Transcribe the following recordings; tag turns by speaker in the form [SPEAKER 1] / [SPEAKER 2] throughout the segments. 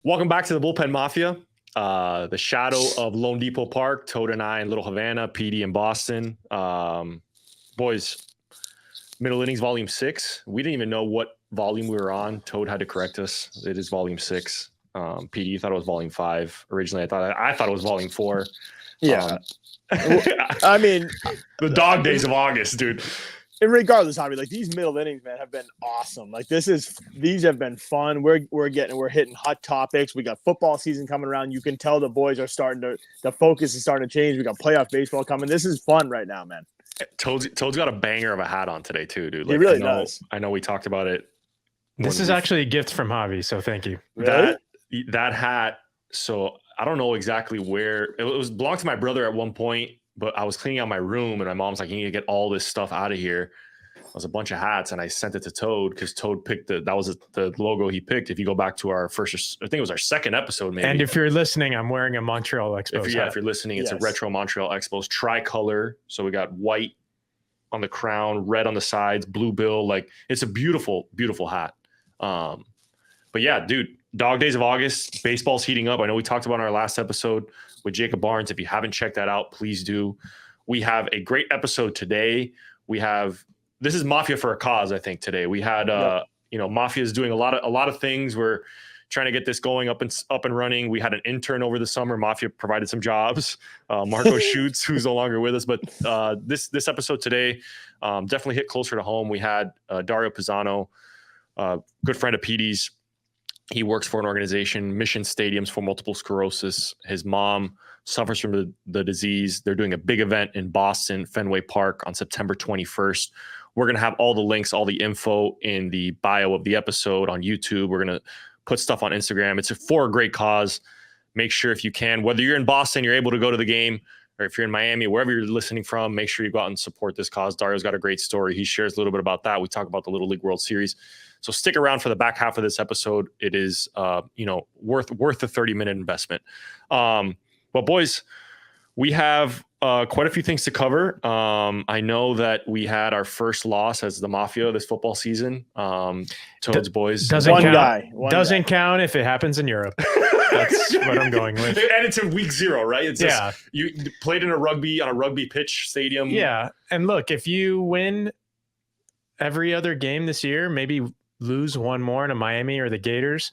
[SPEAKER 1] Welcome back to the Bullpen Mafia. The shadow of Lone Depot Park, Toad and I in Little Havana, Petey in Boston. Boys, Middle Innings Volume 6. We didn't even know what volume we were on. Toad had to correct us. It is Volume 6. Petey, you thought it was Volume 5. Originally, I thought it was Volume 4.
[SPEAKER 2] Yeah. I mean,
[SPEAKER 1] the dog days of August, dude.
[SPEAKER 2] And regardless, Javi, like these middle innings, man, have been awesome. Like these have been fun. We're hitting hot topics. We got football season coming around. You can tell the boys are the focus is starting to change. We got playoff baseball coming. This is fun right now, man.
[SPEAKER 1] Toad's got a banger of a hat on today too, dude.
[SPEAKER 2] Like, he really does.
[SPEAKER 1] I know we talked about it.
[SPEAKER 3] This is actually a gift from Javi, so thank you.
[SPEAKER 2] Really?
[SPEAKER 1] That hat. So I don't know exactly where it belonged to my brother at one point. But I was cleaning out my room and my mom's like, you need to get all this stuff out of here. It was a bunch of hats and I sent it to Toad because Toad picked that was the logo he picked. If you go back to our first, I think it was our second episode, maybe.
[SPEAKER 3] And if you're listening, I'm wearing a Montreal Expos hat.
[SPEAKER 1] If you're listening, it's a retro Montreal Expos tricolor. So we got white on the crown, red on the sides, blue bill. Like it's a beautiful, beautiful hat. But yeah, dude, dog days of August, baseball's heating up. I know we talked about in our last episode with Jacob Barnes. If you haven't checked that out, please do. We have a great episode today. This is Mafia for a cause, I think, today. We had Mafia is doing a lot of things. We're trying to get this going up and running. We had an intern over the summer. Mafia provided some jobs. Marco Schutz, who's no longer with us. But this episode today definitely hit closer to home. We had Dario Pizzano, good friend of Petey's. He works for an organization, Mission Stadiums for Multiple Sclerosis. His mom suffers from the disease. They're doing a big event in Boston, Fenway Park on September 21st. We're going to have all the links, all the info in the bio of the episode on YouTube. We're going to put stuff on Instagram. It's for a great cause. Make sure if you can, whether you're in Boston, you're able to go to the game, or if you're in Miami, wherever you're listening from, make sure you go out and support this cause. Dario's got a great story. He shares a little bit about that. We talk about the Little League World Series. So stick around for the back half of this episode. It is, worth a 30-minute investment. But boys, we have quite a few things to cover. I know that we had our first loss as the Mafia this football season. Toad's boys
[SPEAKER 3] doesn't count if it happens in Europe. That's what I'm going with.
[SPEAKER 1] And it's in week 0, right? It's you played on a rugby pitch stadium.
[SPEAKER 3] Yeah, and look, if you win every other game this year, maybe lose one more in a Miami or the Gators,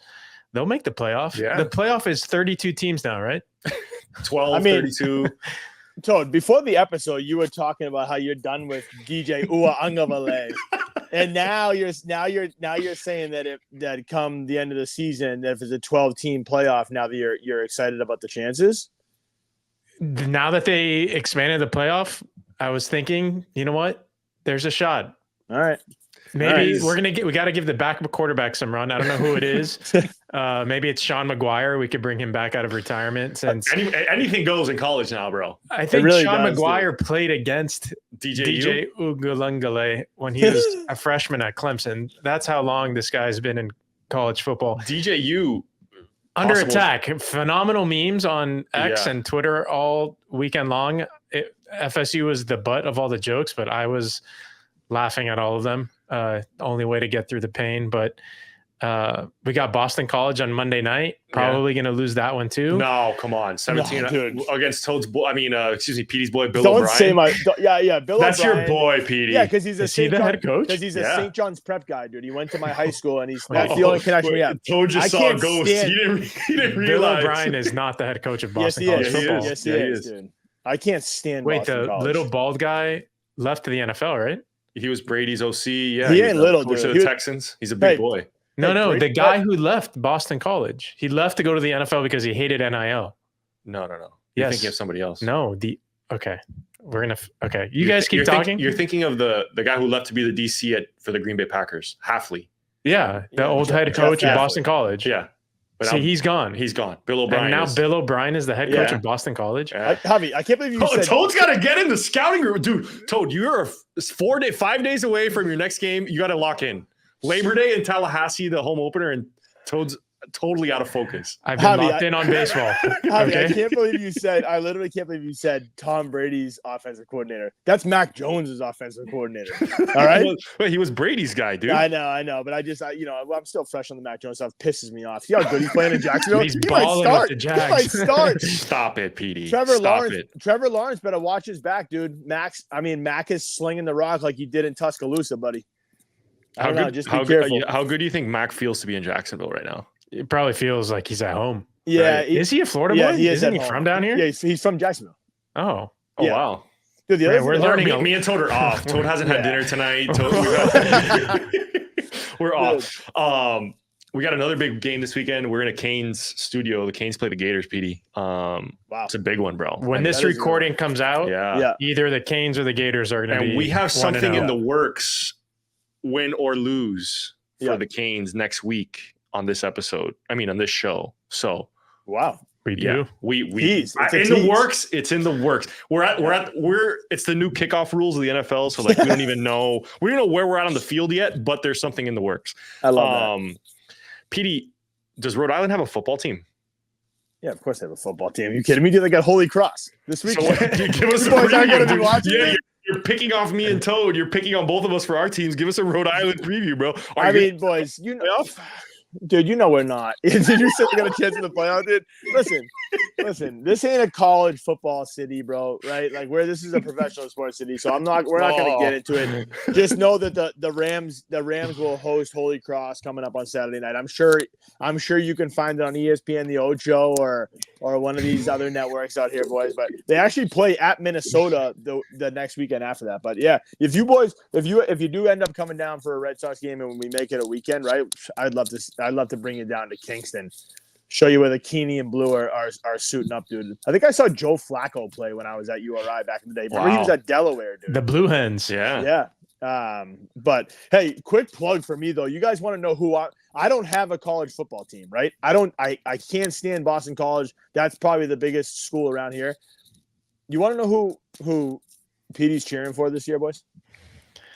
[SPEAKER 3] they'll make the playoff. Yeah. The playoff is 32 teams now, right?
[SPEAKER 1] 12, 32.
[SPEAKER 2] Toad, before the episode, you were talking about how you're done with DJ Ua Angavale. And now you're saying that come the end of the season, that if it's a 12-team playoff, now that you're excited about the chances?
[SPEAKER 3] Now that they expanded the playoff, I was thinking, you know what? There's a shot.
[SPEAKER 2] All right.
[SPEAKER 3] Maybe we got to give the backup quarterback some run. I don't know who it is. Maybe it's Sean McGuire. We could bring him back out of retirement. Since
[SPEAKER 1] anything goes in college now, bro.
[SPEAKER 3] I think really Sean McGuire played against DJ Ugalungale when he was a freshman at Clemson. That's how long this guy's been in college football.
[SPEAKER 1] DJU
[SPEAKER 3] under attack. Phenomenal memes on X and Twitter all weekend long. FSU was the butt of all the jokes, but I was laughing at all of them. Only way to get through the pain. But we got Boston College on Monday night. Probably going to lose that one too.
[SPEAKER 1] No, come on. 17 against Toad's boy. Petey's boy, Bill
[SPEAKER 2] Don't
[SPEAKER 1] O'Brien.
[SPEAKER 2] Say Bill
[SPEAKER 1] That's
[SPEAKER 2] O'Brien.
[SPEAKER 1] Your boy, Petey.
[SPEAKER 2] Yeah, because he's
[SPEAKER 3] the head coach.
[SPEAKER 2] Because he's a St. John's prep guy, dude. He went to my high school, and that's the only connection we have.
[SPEAKER 1] Toad just saw a ghost. He didn't realize.
[SPEAKER 3] Bill O'Brien is not the head coach of Boston College football.
[SPEAKER 2] Yes, he is, dude. I can't stand Boston
[SPEAKER 3] the
[SPEAKER 2] College.
[SPEAKER 3] Little bald guy left to the NFL, right?
[SPEAKER 1] He was Brady's OC. Yeah,
[SPEAKER 2] he ain't little,
[SPEAKER 1] dude.
[SPEAKER 2] To
[SPEAKER 1] the Texans. He's a big boy.
[SPEAKER 3] No, the guy who left Boston College. He left to go to the NFL because he hated NIL.
[SPEAKER 1] No. You're thinking of somebody else.
[SPEAKER 3] No, you guys keep talking.
[SPEAKER 1] You're thinking of the guy who left to be the DC for the Green Bay Packers, Halfley.
[SPEAKER 3] Yeah, the old head coach of Boston College.
[SPEAKER 1] Yeah.
[SPEAKER 3] But he's gone.
[SPEAKER 1] He's gone. Bill O'Brien.
[SPEAKER 3] And now Bill O'Brien is the head coach of Boston College.
[SPEAKER 2] Javi, I can't believe you said
[SPEAKER 1] Toad's got to get in the scouting room. Dude, Toad, you're 5 days away from your next game. You got to lock in. Labor Day in Tallahassee, the home opener, and Toad's totally out of focus.
[SPEAKER 3] I've been locked in on baseball.
[SPEAKER 2] Javi,
[SPEAKER 3] Okay.
[SPEAKER 2] I can't believe you said. I literally can't believe you said Tom Brady's offensive coordinator. That's Mac Jones's offensive coordinator. All right.
[SPEAKER 1] He was Brady's guy, dude.
[SPEAKER 2] I know, but I'm still fresh on the Mac Jones stuff. Pisses me off. See how good he's playing in Jacksonville.
[SPEAKER 3] He's
[SPEAKER 2] he might
[SPEAKER 3] balling
[SPEAKER 2] start.
[SPEAKER 3] with the Jags.
[SPEAKER 2] He might start.
[SPEAKER 1] Stop it, Petey.
[SPEAKER 2] Trevor
[SPEAKER 1] Stop
[SPEAKER 2] Lawrence.
[SPEAKER 1] it.
[SPEAKER 2] Trevor Lawrence better watch his back, dude. Mac is slinging the rock like he did in Tuscaloosa, buddy. I don't know. Just be careful.
[SPEAKER 1] How good do you think Mac feels to be in Jacksonville right now?
[SPEAKER 3] It probably feels like he's at home.
[SPEAKER 2] Yeah.
[SPEAKER 3] Right? Is he a Florida boy?
[SPEAKER 2] Yeah, he is.
[SPEAKER 3] Isn't he
[SPEAKER 2] at home.
[SPEAKER 3] from down here?
[SPEAKER 2] Yeah, he's from Jacksonville.
[SPEAKER 3] Oh.
[SPEAKER 1] Oh,
[SPEAKER 2] Yeah.
[SPEAKER 1] wow.
[SPEAKER 2] Dude, the
[SPEAKER 3] Man,
[SPEAKER 2] other
[SPEAKER 3] we're
[SPEAKER 2] thing-
[SPEAKER 3] learning
[SPEAKER 1] Me and Toad are off. Toad hasn't had
[SPEAKER 2] Yeah.
[SPEAKER 1] dinner tonight. We're off. We got another big game this weekend. We're in a Canes studio. The Canes play the Gators, Petey.
[SPEAKER 2] Wow.
[SPEAKER 1] It's a big one, bro.
[SPEAKER 3] When
[SPEAKER 2] That
[SPEAKER 3] this
[SPEAKER 2] is
[SPEAKER 3] recording comes out,
[SPEAKER 1] Yeah.
[SPEAKER 3] either the Canes or the Gators are going to be.
[SPEAKER 1] And we have something
[SPEAKER 3] 1-0.
[SPEAKER 1] in the works, win or lose, for
[SPEAKER 2] Yeah.
[SPEAKER 1] the Canes next week on this episode. I mean, on this show. So
[SPEAKER 2] Wow.
[SPEAKER 3] We do.
[SPEAKER 1] yeah, we
[SPEAKER 2] Tease. It's a
[SPEAKER 1] in the
[SPEAKER 2] tease.
[SPEAKER 1] works. It's in the works. It's the new kickoff rules of the NFL. So like we don't even know where we're at on the field yet, but there's something in the works.
[SPEAKER 2] I love that.
[SPEAKER 1] Petey, does Rhode Island have a football team?
[SPEAKER 2] Yeah, of course they have a football team. Are you kidding me? Dude, they got Holy Cross this week.
[SPEAKER 1] So give us
[SPEAKER 2] You
[SPEAKER 1] a
[SPEAKER 2] boys aren't
[SPEAKER 1] preview,
[SPEAKER 2] gonna be
[SPEAKER 1] dude.
[SPEAKER 2] watching
[SPEAKER 1] Yeah,
[SPEAKER 2] it?
[SPEAKER 1] you're picking off me and Toad. You're picking on both of us for our teams. Give us a Rhode Island preview, bro.
[SPEAKER 2] I mean, boys, dude, we're not. Did you say we got a chance in the playoff, dude? Listen, this ain't a college football city, bro, right? Like this is a professional sports city. So we're not going to get into it. Just know that the Rams will host Holy Cross coming up on Saturday night. I'm sure you can find it on ESPN, the Ocho, or one of these other networks out here, boys. But they actually play at Minnesota the next weekend after that. But yeah, if you do end up coming down for a Red Sox game and when we make it a weekend, right? I'd love to bring you down to Kingston. Show you where the Keeney and Blue are suiting up, dude. I think I saw Joe Flacco play when I was at URI back in the day. Remember he was at Delaware, dude.
[SPEAKER 3] The Blue Hens.
[SPEAKER 1] Yeah.
[SPEAKER 2] Yeah. But hey, quick plug for me though. You guys want to know who I don't have a college football team, right? I can't stand Boston College. That's probably the biggest school around here. You want to know who Petey's cheering for this year, boys?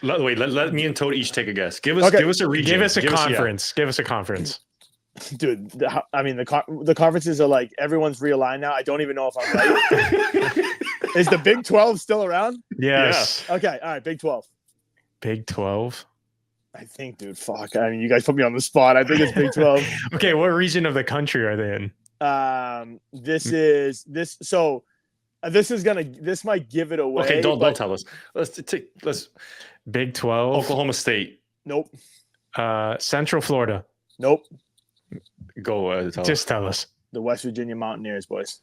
[SPEAKER 1] Let me and Toad each take a guess. Give us a region.
[SPEAKER 3] Give us a conference. Give us a conference.
[SPEAKER 2] Dude, the conferences are like everyone's realigned now. I don't even know if I'm right. Is the Big 12 still around?
[SPEAKER 3] Yes.
[SPEAKER 2] Okay, all right, Big 12.
[SPEAKER 3] Big 12.
[SPEAKER 2] I think, dude, fuck. I mean, you guys put me on the spot. I think it's Big 12.
[SPEAKER 3] Okay, what region of the country are they in?
[SPEAKER 2] This might give it away.
[SPEAKER 1] Okay, don't tell us. Let's
[SPEAKER 3] Big 12.
[SPEAKER 1] Oklahoma State.
[SPEAKER 2] Nope.
[SPEAKER 3] Central Florida.
[SPEAKER 2] Nope.
[SPEAKER 1] Go
[SPEAKER 3] Just tell us.
[SPEAKER 2] The West Virginia Mountaineers, boys.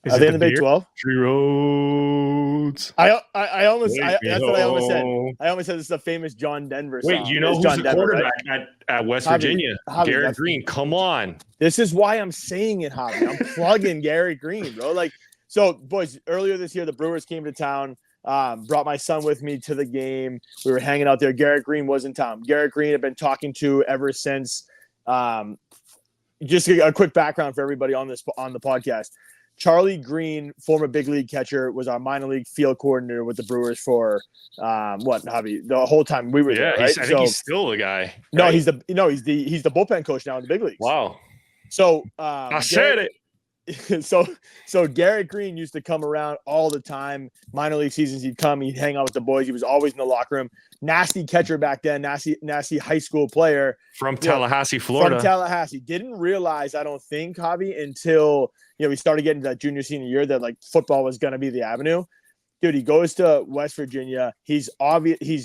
[SPEAKER 3] Is
[SPEAKER 2] Are
[SPEAKER 3] it
[SPEAKER 2] they in the Big
[SPEAKER 3] beer?
[SPEAKER 2] 12?
[SPEAKER 1] Tree Roads.
[SPEAKER 2] I almost that's what I almost said.
[SPEAKER 1] Wait,
[SPEAKER 2] I almost said this is a famous John Denver song.
[SPEAKER 1] you know
[SPEAKER 2] It's
[SPEAKER 1] who's
[SPEAKER 2] John
[SPEAKER 1] the
[SPEAKER 2] Denver,
[SPEAKER 1] quarterback
[SPEAKER 2] right?
[SPEAKER 1] at West
[SPEAKER 2] Javi,
[SPEAKER 1] Virginia? Garrett
[SPEAKER 2] that's-
[SPEAKER 1] Green. Come on.
[SPEAKER 2] This is why I'm saying it, Javi. I'm plugging Garrett Green, bro. Like, so, boys, earlier this year, the Brewers came to town, brought my son with me to the game. We were hanging out there. Garrett Green was in town. Garrett Green had been talking to ever since. Just a quick background for everybody on the podcast. Charlie Green, former big league catcher, was our minor league field coordinator with the Brewers for Javi? The whole time we were there, right?
[SPEAKER 1] I think he's still the guy.
[SPEAKER 2] No,
[SPEAKER 1] right?
[SPEAKER 2] he's the bullpen coach now in the big leagues.
[SPEAKER 1] Wow.
[SPEAKER 2] So
[SPEAKER 1] I said it.
[SPEAKER 2] So Garrett Green used to come around all the time. Minor league seasons, he'd come, he'd hang out with the boys. He was always in the locker room. Nasty catcher back then, nasty high school player
[SPEAKER 1] From Tallahassee, Florida.
[SPEAKER 2] From Tallahassee. Didn't realize, I don't think, Javi, until we started getting to that junior senior year that like football was going to be the avenue. Dude, he goes to West Virginia. He's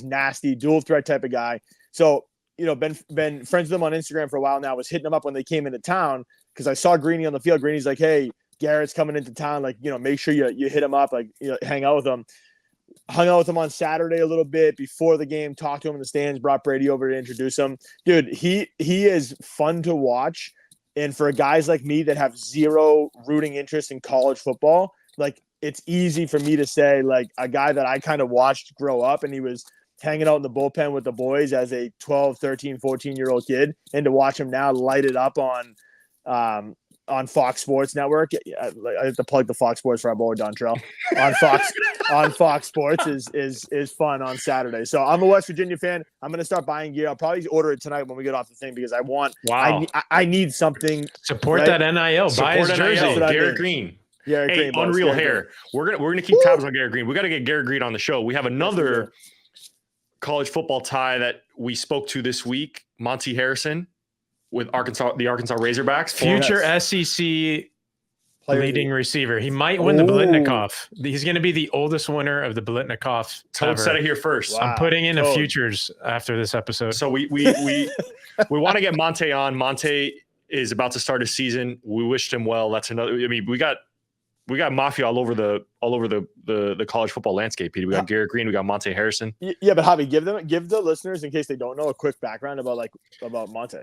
[SPEAKER 2] nasty, dual threat type of guy. So been friends with him on Instagram for a while now. Was hitting him up when they came into town because I saw Greeny on the field. Greeny's like, hey, Garrett's coming into town. Like, make sure you hit him up, like, hang out with him. Hung out with him on Saturday a little bit before the game, talked to him in the stands, brought Brady over to introduce him. Dude, he is fun to watch. And for guys like me that have zero rooting interest in college football, like, it's easy for me to say, like, a guy that I kind of watched grow up and he was hanging out in the bullpen with the boys as a 12, 13, 14-year-old kid, and to watch him now light it up on on Fox Sports Network. I have to plug the Fox Sports for our boy Dontrell on Fox Sports is fun on Saturday. So I'm a West Virginia fan. I'm gonna start buying gear. I'll probably order it tonight when we get off the thing because I need something.
[SPEAKER 3] Support
[SPEAKER 2] right?
[SPEAKER 3] that NIL. Buy his jersey.
[SPEAKER 1] Garrett Green.
[SPEAKER 2] Yeah,
[SPEAKER 1] hey, unreal hair. We're gonna keep tabs on Garrett Green. We got to get Garrett Green on the show. We have another college football tie that we spoke to this week. Monty Harrison with the Arkansas Razorbacks.
[SPEAKER 3] Future SEC leading receiver. He might win the Biletnikoff. He's going to be the oldest winner of the Biletnikoff.
[SPEAKER 1] Toad said it here first.
[SPEAKER 3] Wow. I'm putting in a futures after this episode.
[SPEAKER 1] So we want to get Monte on. Monte is about to start a season. We wished him well. That's another. I mean, we got Mafia all over the college football landscape. Peter. We got Garrett Green. We got Monte Harrison.
[SPEAKER 2] Yeah, but Javi, give the listeners, in case they don't know, a quick background about Monte.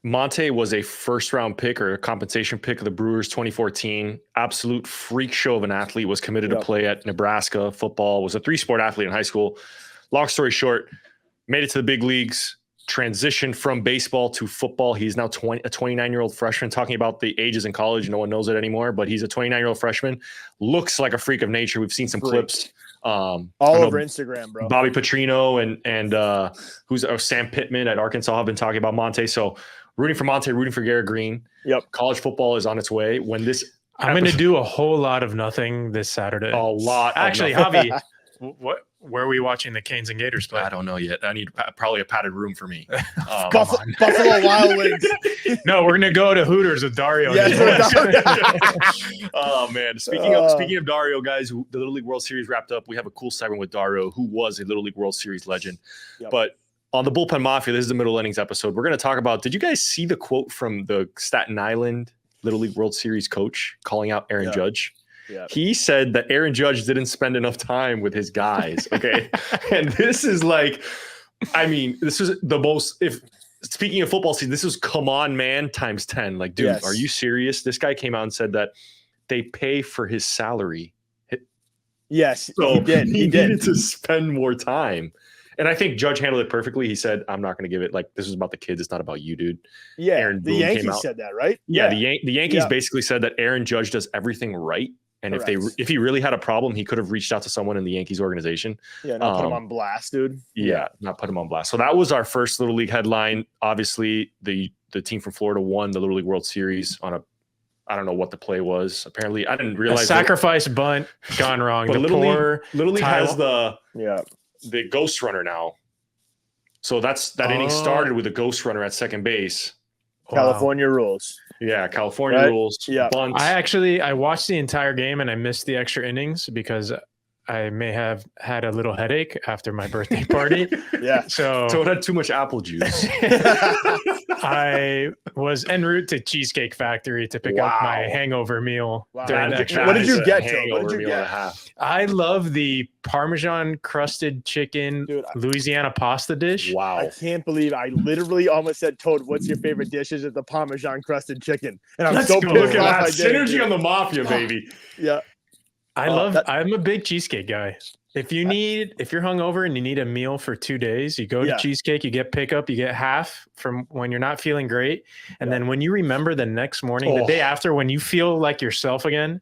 [SPEAKER 1] Monte was a first-round pick or a compensation pick of the Brewers 2014. Absolute freak show of an athlete. Was committed to play at Nebraska football. Was a 3-sport athlete in high school. Long story short, made it to the big leagues. Transitioned from baseball to football. He's now a 29-year-old freshman. Talking about the ages in college, no one knows it anymore. But he's a 29-year-old freshman. Looks like a freak of nature. We've seen some clips.
[SPEAKER 2] All over Instagram, bro.
[SPEAKER 1] Bobby Petrino and who's Sam Pittman at Arkansas have been talking about Monte. So rooting for Monte, rooting for Garrett Green.
[SPEAKER 2] Yep.
[SPEAKER 1] College football is on its way. When this
[SPEAKER 3] I'm going to do a whole lot of nothing this Saturday.
[SPEAKER 1] A lot.
[SPEAKER 3] Actually, Javi, where are we watching the Canes and Gators play?
[SPEAKER 1] I don't know yet. I need probably a padded room for me.
[SPEAKER 2] Buffalo Wild Wings.
[SPEAKER 3] No, we're going to go to Hooters with Dario.
[SPEAKER 1] Oh man. Speaking of Dario, guys, the Little League World Series wrapped up. We have a cool segment with Dario, who was a Little League World Series legend. Yep. But on the Bullpen Mafia, this is the middle innings episode. We're going to talk about, did you guys see the quote from the Staten Island Little League World Series coach calling out Aaron Judge? Yeah. He said that Aaron Judge didn't spend enough time with his guys. Okay. And this is like, I mean, this is the most, speaking of football season, this is come on, man, times 10. Like, dude, Are you serious? This guy came out and said that they pay for his salary.
[SPEAKER 2] Yes,
[SPEAKER 1] so
[SPEAKER 2] he did.
[SPEAKER 1] He needed to spend more time. And I think Judge handled it perfectly. He said, I'm not going to give it, like, this is about the kids. It's not about you, dude.
[SPEAKER 2] Yeah, Aaron the Boone Yankees said that, right?
[SPEAKER 1] Yeah, the Yankees basically said that Aaron Judge does everything right. And if he really had a problem, he could have reached out to someone in the Yankees organization.
[SPEAKER 2] Yeah, not put him on blast, dude.
[SPEAKER 1] Yeah, not put him on blast. So that was our first Little League headline. Obviously, the team from Florida won the Little League World Series on I don't know what the play was. Apparently, I didn't realize.
[SPEAKER 3] A sacrifice bunt gone wrong.
[SPEAKER 1] But Little League has the ghost runner now. So that inning started with a ghost runner at second base.
[SPEAKER 2] California rules.
[SPEAKER 1] Yeah, California rules.
[SPEAKER 2] Yeah.
[SPEAKER 1] Bunts.
[SPEAKER 3] I watched the entire game and I missed the extra innings because I may have had a little headache after my birthday party. So
[SPEAKER 1] it had too much apple juice.
[SPEAKER 3] I was en route to Cheesecake Factory to pick up my hangover meal. During the extra
[SPEAKER 2] what did you get, Joe? What did you get?
[SPEAKER 3] I love the Parmesan crusted chicken Louisiana pasta dish.
[SPEAKER 1] Wow.
[SPEAKER 2] I can't believe I literally almost said, Toad, what's your favorite dish? Is it the Parmesan crusted chicken? And I'm so pissed off.
[SPEAKER 1] Synergy on the Mafia, baby.
[SPEAKER 2] Yeah.
[SPEAKER 3] I'm a big cheesecake guy. If you're hungover and you need a meal for 2 days, you go to Cheesecake, you get pickup, you get half from when you're not feeling great. And then when you remember the next morning, the day after, when you feel like yourself again,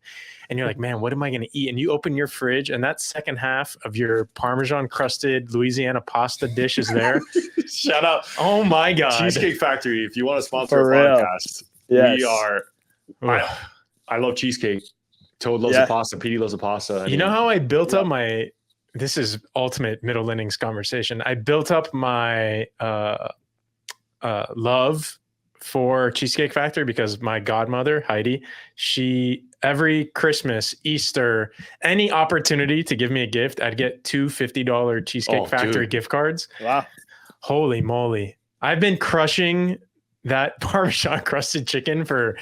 [SPEAKER 3] and you're like, man, what am I going to eat? And you open your fridge and that second half of your Parmesan crusted Louisiana pasta dish is there.
[SPEAKER 1] Shout out.
[SPEAKER 3] Oh my God.
[SPEAKER 1] Cheesecake Factory. If you want to sponsor a podcast, we are, I love cheesecake. Toad loves the pasta. Petey loves the pasta.
[SPEAKER 3] You know how I built up this is ultimate middle innings conversation. I built up my love for Cheesecake Factory because my godmother, Heidi, she every Christmas, Easter, any opportunity to give me a gift, I'd get two $50 Cheesecake Factory gift cards.
[SPEAKER 2] Wow.
[SPEAKER 3] Holy moly. I've been crushing that Parmesan crusted chicken for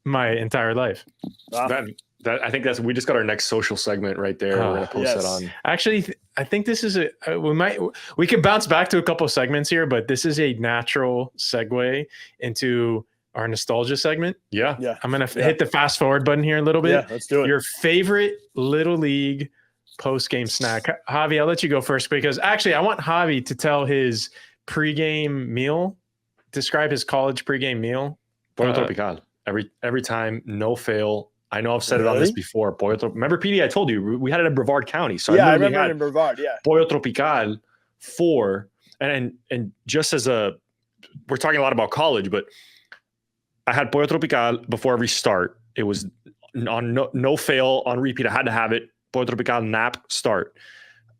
[SPEAKER 3] my entire life.
[SPEAKER 2] Wow.
[SPEAKER 1] I think we just got our next social segment right there. We're gonna post that on.
[SPEAKER 3] Actually, I think this is we could bounce back to a couple segments here, but this is a natural segue into our nostalgia segment.
[SPEAKER 1] Yeah.
[SPEAKER 3] I'm gonna hit the fast forward button here a little bit.
[SPEAKER 2] Yeah, let's do it.
[SPEAKER 3] Your favorite Little League post-game snack. Javi, I'll let you go first because actually I want Javi to tell his pregame meal. Describe his college pregame meal.
[SPEAKER 1] Tropical. every time, no fail. I know I've said it on this before. Remember, Petey, I told you we had it in Brevard County. So
[SPEAKER 2] I remember it in Brevard. Yeah,
[SPEAKER 1] Pollo Tropical 4, and just as we're talking a lot about college, but I had Pollo Tropical before every start. It was on no fail on repeat. I had to have it. Pollo Tropical nap start.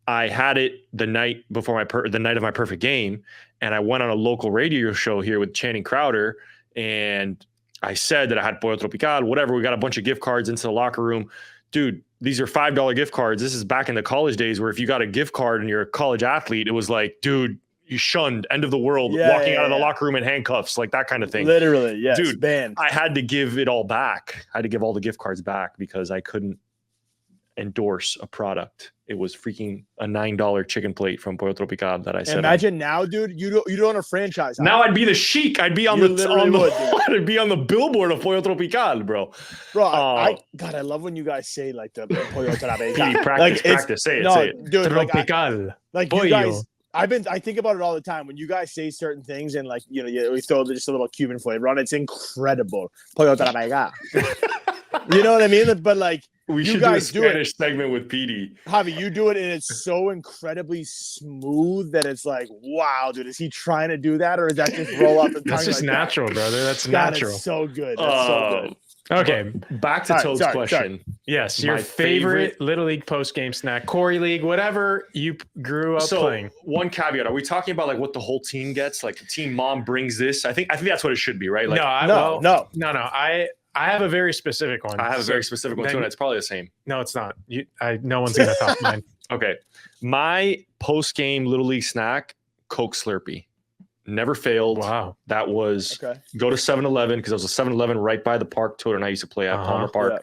[SPEAKER 1] I had it the night before the night of my perfect game, and I went on a local radio show here with Channing Crowder, and I said that I had Pollo Tropical, whatever. We got a bunch of gift cards into the locker room. Dude, these are $5 gift cards. This is back in the college days where if you got a gift card and you're a college athlete, it was like, dude, you shunned, end of the world, walking out of the locker room in handcuffs, like that kind of thing.
[SPEAKER 2] Literally, yes.
[SPEAKER 1] Dude,
[SPEAKER 2] banned.
[SPEAKER 1] I had to give it all back. I had to give all the gift cards back because I couldn't endorse a product. It was freaking a $9 chicken plate from Pollo Tropical that I said.
[SPEAKER 2] Imagine now, dude, you don't own a franchise.
[SPEAKER 1] Now I'd be the chic. I'd be on I'd be on the billboard of Pollo Tropical, bro.
[SPEAKER 2] God, I love when you guys say like the Pollo Tropical.
[SPEAKER 1] Practice. Say it.
[SPEAKER 2] Dude,
[SPEAKER 3] Tropical.
[SPEAKER 2] You guys. I think about it all the time when you guys say certain things and like we throw just a little Cuban flavor on it. It's incredible. Pollo Tropical. You know what I mean? But like
[SPEAKER 1] we should do a Spanish segment with Petey.
[SPEAKER 2] Javi, you do it and it's so incredibly smooth that it's like, wow, dude, is he trying to do that or is that just roll up and
[SPEAKER 3] that's just like natural, brother. That's
[SPEAKER 2] God,
[SPEAKER 3] natural.
[SPEAKER 2] It's so good. That's so good.
[SPEAKER 3] Okay,
[SPEAKER 1] back to Toad's question.
[SPEAKER 2] Sorry.
[SPEAKER 3] Yes, your favorite Little League post-game snack, Corey League, whatever you grew up playing.
[SPEAKER 1] One caveat: are we talking about like what the whole team gets? Like the team mom brings this. I think that's what it should be, right? Like,
[SPEAKER 3] no. I have a very specific one.
[SPEAKER 1] I have a very specific one too, and it's probably the same.
[SPEAKER 3] No, it's not. No one's gonna top mine.
[SPEAKER 1] Okay, my post-game Little League snack: Coke Slurpee. Never failed.
[SPEAKER 3] Wow.
[SPEAKER 1] That was go to 7-Eleven because there was a 7-Eleven right by the park. Toad and I used to play at Palmer Park. Yeah.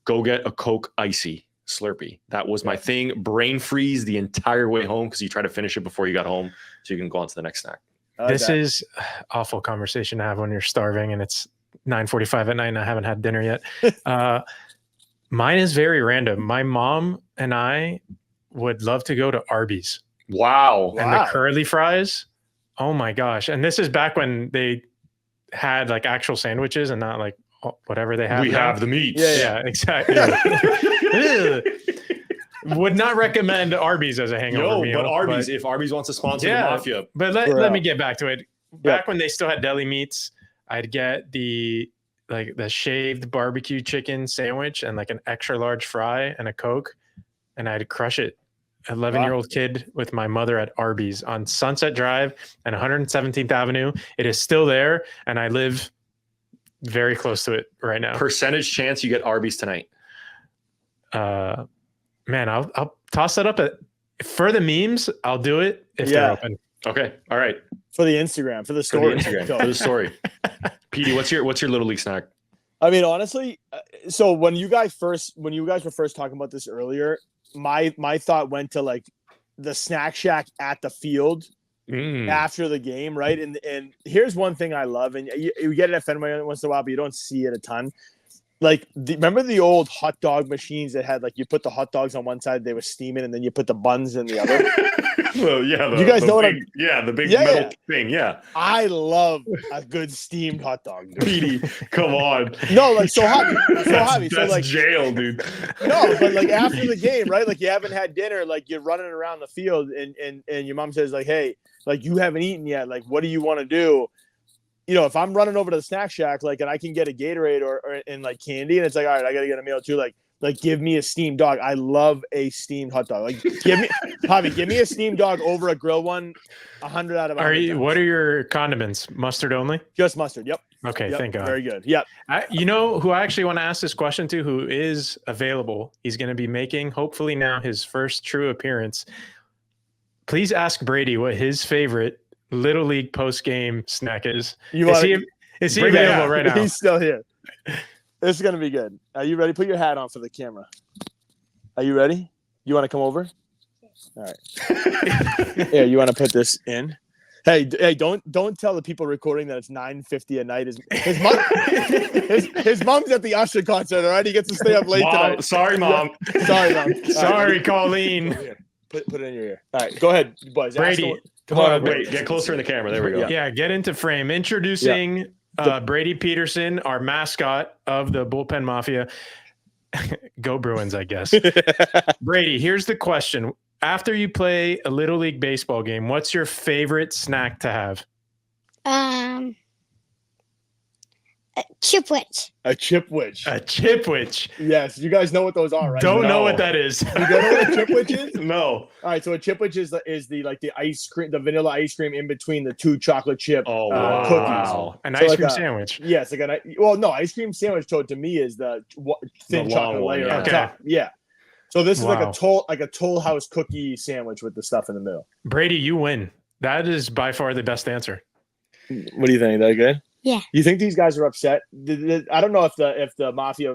[SPEAKER 1] Go get a Coke Icy Slurpee. That was my thing. Brain freeze the entire way home because you try to finish it before you got home so you can go on to the next snack.
[SPEAKER 3] This is awful conversation to have when you're starving and it's 9:45 at night and I haven't had dinner yet. Mine is very random. My mom and I would love to go to Arby's.
[SPEAKER 1] Wow.
[SPEAKER 3] And the curly fries. Oh my gosh. And this is back when they had like actual sandwiches and not like whatever they have.
[SPEAKER 1] We have the meat.
[SPEAKER 3] Yeah, exactly. Would not recommend Arby's as a hangover meal.
[SPEAKER 1] But Arby's, if Arby's wants to sponsor the Mafia.
[SPEAKER 3] But let me get back to it. Back when they still had deli meats, I'd get the shaved barbecue chicken sandwich and like an extra large fry and a Coke, and I'd crush it. 11-year-old kid with my mother at Arby's on Sunset Drive and 117th Avenue. It is still there, and I live very close to it right now.
[SPEAKER 1] Percentage chance you get Arby's tonight?
[SPEAKER 3] Man, I'll toss that up for the memes. I'll do it if they're open.
[SPEAKER 1] Okay, all right.
[SPEAKER 2] For the Instagram, for the story,
[SPEAKER 1] for the story. Petey, what's your Little League snack?
[SPEAKER 2] I mean, honestly, so when you guys were first talking about this earlier, my thought went to like the snack shack at the field after the game, right? And here's one thing I love, and you get it at Fenway once in a while, but you don't see it a ton. Like, remember the old hot dog machines that had like you put the hot dogs on one side, they were steaming, and then you put the buns in the other.
[SPEAKER 1] Well, yeah,
[SPEAKER 2] you guys know what
[SPEAKER 1] the big metal thing. Yeah,
[SPEAKER 2] I love a good steamed hot dog.
[SPEAKER 1] Petey, come on.
[SPEAKER 2] No, like so hot.
[SPEAKER 1] That's
[SPEAKER 2] so like
[SPEAKER 1] jail, dude.
[SPEAKER 2] No, but like after the game, right? Like you haven't had dinner, like you're running around the field, and your mom says like, "Hey, like you haven't eaten yet. Like, what do you want to do?" You know, if I'm running over to the snack shack, like, and I can get a Gatorade or and like candy, and it's like, all right, I gotta get a meal too. Like, give me a steamed dog. I love a steamed hot dog. Like, give me a steamed dog over a grill one. 100 out of 100.
[SPEAKER 3] What are your condiments? Mustard only?
[SPEAKER 2] Just mustard. Yep.
[SPEAKER 3] Okay, thank God.
[SPEAKER 2] Very good. Yep.
[SPEAKER 3] You know who I actually want to ask this question to, who is available? He's going to be making, hopefully now, his first true appearance. Please ask Brady what his favorite Little League post-game snack is. Is he available right now?
[SPEAKER 2] He's still here. This is going to be good. Are you ready? Put your hat on for the camera. Are you ready? You want to come over? All right. Here, you want to put this in? Hey, don't tell the people recording that it's 9:50 at night. His mom's at the Usher concert, all right? He gets to stay up late tonight.
[SPEAKER 1] Sorry, Mom.
[SPEAKER 2] Sorry, Mom.
[SPEAKER 3] Sorry, Colleen.
[SPEAKER 2] Put it in your ear. All right, go ahead, boys.
[SPEAKER 3] Brady.
[SPEAKER 1] Come on, wait, get closer in the camera. There we go.
[SPEAKER 3] Yeah, get into frame. Introducing Brady Peterson, our mascot of the Bullpen Mafia. Go Bruins, I guess. Brady, here's the question. After you play a Little League baseball game, what's your favorite snack to have?
[SPEAKER 4] A chipwich.
[SPEAKER 2] A chipwich.
[SPEAKER 3] A chipwich.
[SPEAKER 2] Yes, you guys know what those are, right?
[SPEAKER 3] Don't know what that is.
[SPEAKER 2] You don't know what a chipwich is?
[SPEAKER 1] No.
[SPEAKER 2] All right, so a chipwich is the ice cream, the vanilla ice cream in between the two chocolate chip
[SPEAKER 1] wow.
[SPEAKER 2] cookies.
[SPEAKER 3] An
[SPEAKER 2] So
[SPEAKER 3] ice
[SPEAKER 2] like
[SPEAKER 3] cream sandwich.
[SPEAKER 2] Yes, no, ice cream sandwich to me is the thin
[SPEAKER 1] The
[SPEAKER 2] chocolate
[SPEAKER 1] long one,
[SPEAKER 2] layer
[SPEAKER 1] yeah.
[SPEAKER 2] on top. Yeah. So this is
[SPEAKER 3] Wow.
[SPEAKER 2] like a Toll House cookie sandwich with the stuff in the middle.
[SPEAKER 3] Brady, you win. That is by far the best answer.
[SPEAKER 2] What do you think? That good?
[SPEAKER 4] Yeah.
[SPEAKER 2] You think these guys are upset? I don't know if the Mafia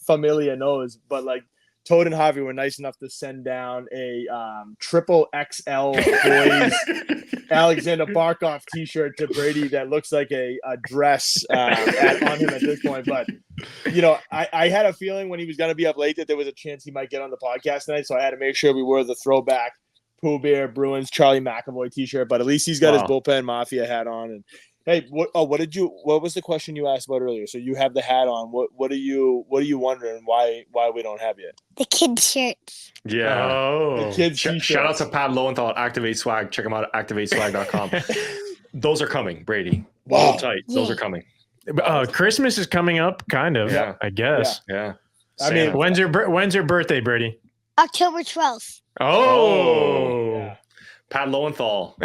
[SPEAKER 2] Familia knows, but like Toad and Javi were nice enough to send down a triple XL boys Alexander Barkov T-shirt to Brady that looks like a dress on him at this point. But I had a feeling when he was going to be up late that there was a chance he might get on the podcast tonight, so I had to make sure we wore the throwback Pooh Bear Bruins Charlie McAvoy T-shirt. But at least he's got his Bullpen Mafia hat on. And hey, what was the question you asked about earlier? So you have the hat on. What are you wondering why we don't have you?
[SPEAKER 4] The kids' shirts.
[SPEAKER 1] Yeah.
[SPEAKER 3] Oh.
[SPEAKER 2] The kids'
[SPEAKER 1] Shout out to Pat Lowenthal at Activate Swag. Check him out at activateswag.com. Those are coming, Brady.
[SPEAKER 2] Wow.
[SPEAKER 1] Hold tight. Those are coming.
[SPEAKER 3] Christmas is coming up, kind of,
[SPEAKER 1] Yeah.
[SPEAKER 3] I guess.
[SPEAKER 1] Yeah.
[SPEAKER 2] I mean,
[SPEAKER 1] Santa.
[SPEAKER 3] When's your birthday, Brady?
[SPEAKER 4] October 12th.
[SPEAKER 3] Oh.
[SPEAKER 2] Yeah.
[SPEAKER 1] Pat Lowenthal.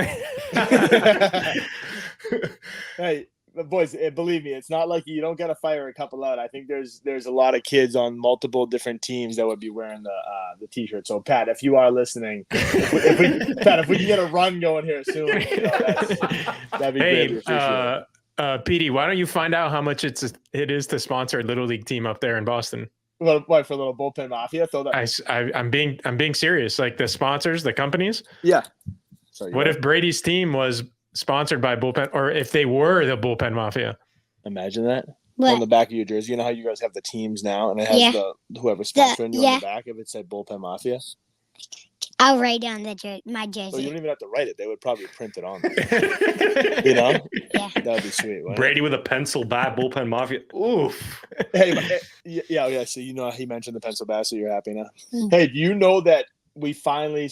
[SPEAKER 2] Hey, boys, believe me, it's not like you don't got to fire a couple out. I think there's a lot of kids on multiple different teams that would be wearing the T-shirt. So, Pat, if you are listening, if we can get a run going here soon, that'd be great.
[SPEAKER 3] Hey, Petey, why don't you find out how much it is to sponsor a Little League team up there in Boston?
[SPEAKER 2] Well, what, for a little Bullpen Mafia? Throw that.
[SPEAKER 3] I'm being serious. Like the sponsors, the companies.
[SPEAKER 2] Yeah.
[SPEAKER 3] What if Brady's team was sponsored by Bullpen, or if they were the Bullpen Mafia?
[SPEAKER 2] Imagine that.
[SPEAKER 4] What?
[SPEAKER 2] On the back of your jersey, you know how you guys have the teams now, and it has whoever's sponsoring you on the back. If it said Bullpen Mafia,
[SPEAKER 4] I'll write down my
[SPEAKER 2] so
[SPEAKER 4] jersey.
[SPEAKER 2] you don't even have to write it; they would probably print it on there. You know,
[SPEAKER 4] Yeah.
[SPEAKER 2] that'd be sweet.
[SPEAKER 1] Brady with a pencil bat, Bullpen Mafia. Oof.
[SPEAKER 2] Hey, yeah. So you know he mentioned the pencil bat, so you're happy now.
[SPEAKER 4] Mm.
[SPEAKER 2] Hey, do you know that we finally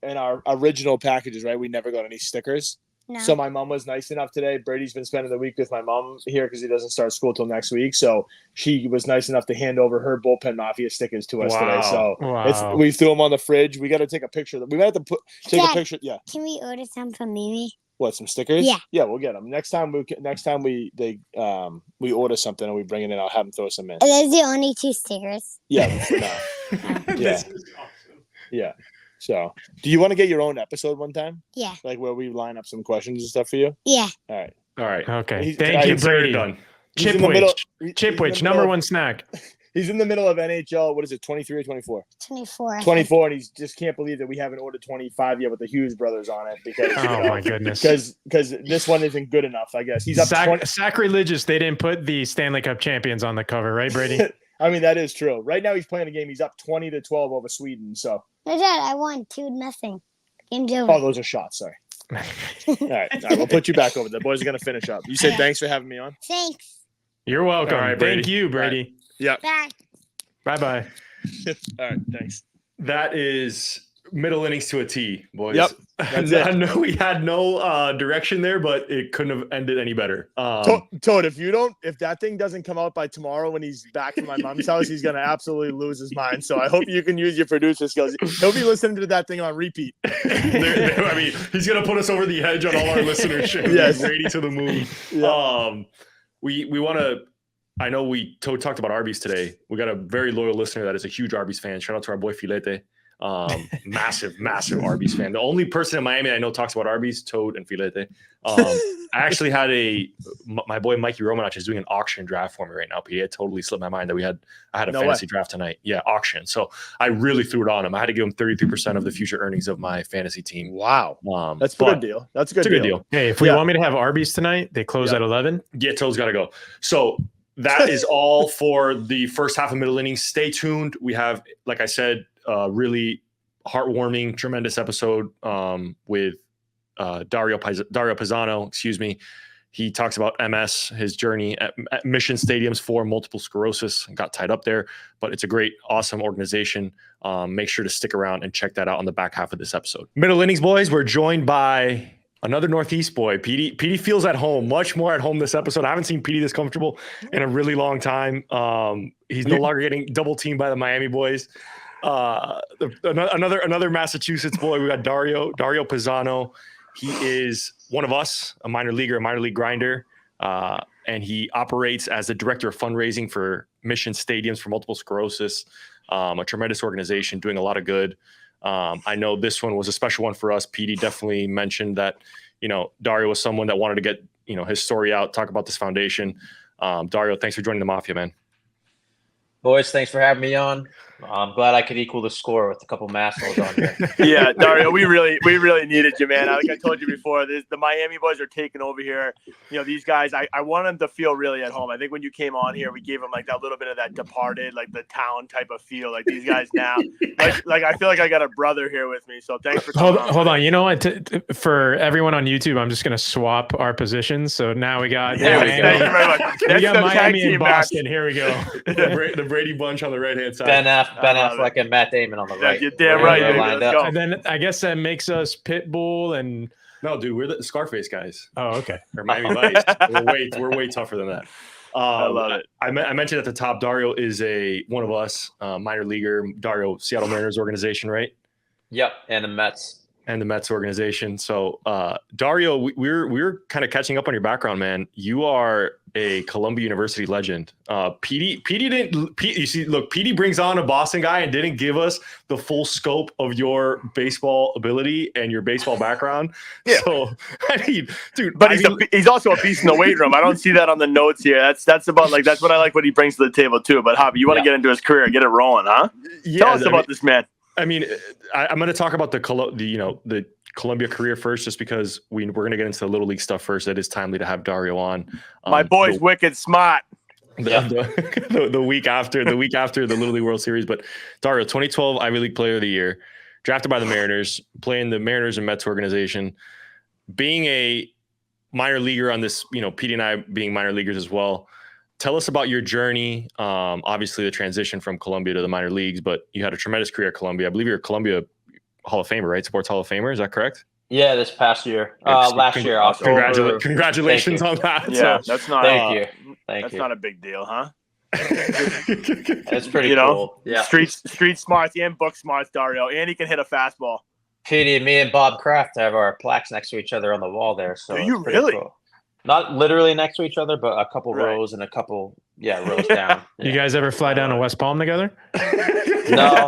[SPEAKER 2] in our original packages, right? We never got any stickers.
[SPEAKER 4] No.
[SPEAKER 2] So my mom was nice enough today. Brady's been spending the week with my mom here because he doesn't start school till next week. So she was nice enough to hand over her Bullpen Mafia stickers to us today. So we threw them on the fridge. We got to take a picture. We might have to take a picture. Yeah.
[SPEAKER 4] Can we order some from Mimi?
[SPEAKER 2] What, some stickers?
[SPEAKER 4] Yeah.
[SPEAKER 2] Yeah, we'll get them next time. We order something and we bring it in. I'll have them throw some in.
[SPEAKER 4] Are those the only 2 stickers?
[SPEAKER 2] Yeah. Yeah. Yeah. So, do you want to get your own episode one time?
[SPEAKER 4] Yeah.
[SPEAKER 2] Like where we line up some questions and stuff for you?
[SPEAKER 4] Yeah.
[SPEAKER 2] All right.
[SPEAKER 1] All right.
[SPEAKER 3] Okay.
[SPEAKER 2] He's-
[SPEAKER 3] Thank you,
[SPEAKER 1] Consider it
[SPEAKER 3] Brady.
[SPEAKER 1] done.
[SPEAKER 2] He's in the middle- he's in the
[SPEAKER 3] Chipwich,
[SPEAKER 2] middle
[SPEAKER 3] number
[SPEAKER 2] of-
[SPEAKER 3] one snack.
[SPEAKER 2] He's in the middle of NHL. What is it, 23 or 24?
[SPEAKER 4] 24.
[SPEAKER 2] 24, and he just can't believe that we haven't ordered 25 yet with the Hughes brothers on it because
[SPEAKER 3] Oh my goodness.
[SPEAKER 2] because this one isn't good enough. I guess he's up 20.
[SPEAKER 3] Sacrilegious. They didn't put the Stanley Cup champions on the cover, right, Brady?
[SPEAKER 2] I mean, that is true. Right now, he's playing a game. He's up 20-12 over Sweden. So,
[SPEAKER 4] No, Dad, I won 2-0. Game's over.
[SPEAKER 2] oh, those are shots. Sorry. All right. We'll put you back over. The boys are gonna finish up. You said thanks for having me on.
[SPEAKER 4] Thanks.
[SPEAKER 3] You're welcome.
[SPEAKER 1] All right, Brady.
[SPEAKER 3] Thank you, Brady.
[SPEAKER 2] Yeah.
[SPEAKER 4] Bye.
[SPEAKER 3] Bye-bye.
[SPEAKER 2] All right. Thanks.
[SPEAKER 1] That is middle innings to a T, boys.
[SPEAKER 2] Yep, that's it.
[SPEAKER 1] I know we had no direction there, but it couldn't have ended any better.
[SPEAKER 2] Toad, if that thing doesn't come out by tomorrow when he's back from my mom's house, he's gonna absolutely lose his mind. So I hope you can use your producer skills. He'll be listening to that thing on repeat.
[SPEAKER 1] I mean, he's gonna put us over the edge on all our listenership.
[SPEAKER 2] Yes.
[SPEAKER 1] Brady to the moon.
[SPEAKER 2] Yeah.
[SPEAKER 1] We want to. I know Toad talked about Arby's today. We got a very loyal listener that is a huge Arby's fan. Shout out to our boy Filete. Massive Arby's fan. The only person in Miami I know talks about Arby's, Toad and Filete. I actually had my boy Mikey Romanach is doing an auction draft for me right now. It totally slipped my mind that I had a fantasy draft tonight. Yeah, auction. So I really threw it on him. I had to give him 33% of the future earnings of my fantasy team.
[SPEAKER 2] Wow. That's a good deal. That's a good deal.
[SPEAKER 3] Hey, if we want me to have Arby's tonight, they close at 11.
[SPEAKER 1] Yeah, Toad's got to go. So that is all for the first half of middle innings. Stay tuned. We have, like I said, really heartwarming, tremendous episode with Dario Pizzano. Excuse me. He talks about MS, his journey at mission stadiums for multiple sclerosis, and got tied up there. But it's a great, awesome organization. Make sure to stick around and check that out on the back half of this episode. Middle Innings, boys, we're joined by another Northeast boy. Petey feels at home, much more at home this episode. I haven't seen Petey this comfortable in a really long time. He's no longer getting double teamed by the Miami boys. Another Massachusetts boy. We got Dario Pizzano. He is one of us, a minor leaguer, a minor league grinder, and he operates as the director of fundraising for Mission Stadiums for Multiple Sclerosis, a tremendous organization doing a lot of good. I know this one was a special one for us. Petey definitely mentioned that, Dario was someone that wanted to get, his story out, talk about this foundation. Dario, thanks for joining the Mafia, man.
[SPEAKER 5] Boys, thanks for having me on. I'm glad I could equal the score with a couple Massholes on here.
[SPEAKER 2] Yeah, Dario, we really needed you, man. Like I told you before, the Miami boys are taking over here. These guys, I want them to feel really at home. I think when you came on here, we gave them like that little bit of that Departed, like the town type of feel. Like these guys now, like I feel like I got a brother here with me. So thanks for coming on.
[SPEAKER 3] Hold on. You know what? For everyone on YouTube, I'm just gonna swap our positions. So now we got
[SPEAKER 2] Thank you very much.
[SPEAKER 3] we got
[SPEAKER 2] the
[SPEAKER 3] Miami
[SPEAKER 2] tag
[SPEAKER 3] and Boston. Here we go.
[SPEAKER 1] The Brady bunch on the right-hand side.
[SPEAKER 5] Ben Affleck and Matt Damon on the right.
[SPEAKER 2] You're damn right, baby.
[SPEAKER 5] Lined
[SPEAKER 2] Let's
[SPEAKER 5] up.
[SPEAKER 2] go.
[SPEAKER 3] And then I guess that makes us Pitbull and.
[SPEAKER 1] No, dude, we're the Scarface guys.
[SPEAKER 3] Oh, okay.
[SPEAKER 1] Or Miami Vice. We're way tougher than that.
[SPEAKER 2] I love it.
[SPEAKER 1] I mentioned at the top, Dario is one of us, minor leaguer. Dario, Seattle Mariners organization, right?
[SPEAKER 5] Yep, and the Mets.
[SPEAKER 1] And the Mets organization. So, Dario, we're kind of catching up on your background, man. You are a Columbia University legend. Petey brings on a Boston guy and didn't give us the full scope of your baseball ability and your baseball background.
[SPEAKER 2] Yeah.
[SPEAKER 1] So, I mean, dude,
[SPEAKER 2] But he's also a beast in the weight room. I don't see that on the notes here. That's what I like what he brings to the table too. But Javi, you want to get into his career, get it rolling, huh?
[SPEAKER 1] Yeah,
[SPEAKER 2] Tell us about this man.
[SPEAKER 1] I mean, I'm going to talk about the Columbia career first, just because we're going to get into the little league stuff first. It is timely to have Dario on.
[SPEAKER 2] My boy's wicked smart.
[SPEAKER 1] The week after the Little League World Series, but Dario, 2012 Ivy League Player of the Year, drafted by the Mariners, playing the Mariners and Mets organization, being a minor leaguer on this. Petey and I being minor leaguers as well. Tell us about your journey. Obviously, the transition from Columbia to the minor leagues, but you had a tremendous career at Columbia. I believe you're a Columbia Hall of Famer, right? Sports Hall of Famer. Is that correct?
[SPEAKER 5] Yeah, this past year. Last year.
[SPEAKER 1] Congratulations on that.
[SPEAKER 2] Yeah, that's not.
[SPEAKER 5] Thank you.
[SPEAKER 2] That's not a big deal, huh?
[SPEAKER 5] That's pretty cool. Yeah.
[SPEAKER 2] Street smarts and book smarts, Dario, and he can hit a fastball.
[SPEAKER 5] Petey, me and Bob Kraft have our plaques next to each other on the wall there. So
[SPEAKER 2] Do you really?
[SPEAKER 5] Cool. Not literally next to each other, but a couple rows and a couple, rows down.
[SPEAKER 3] You guys ever fly down to West Palm together?
[SPEAKER 5] No,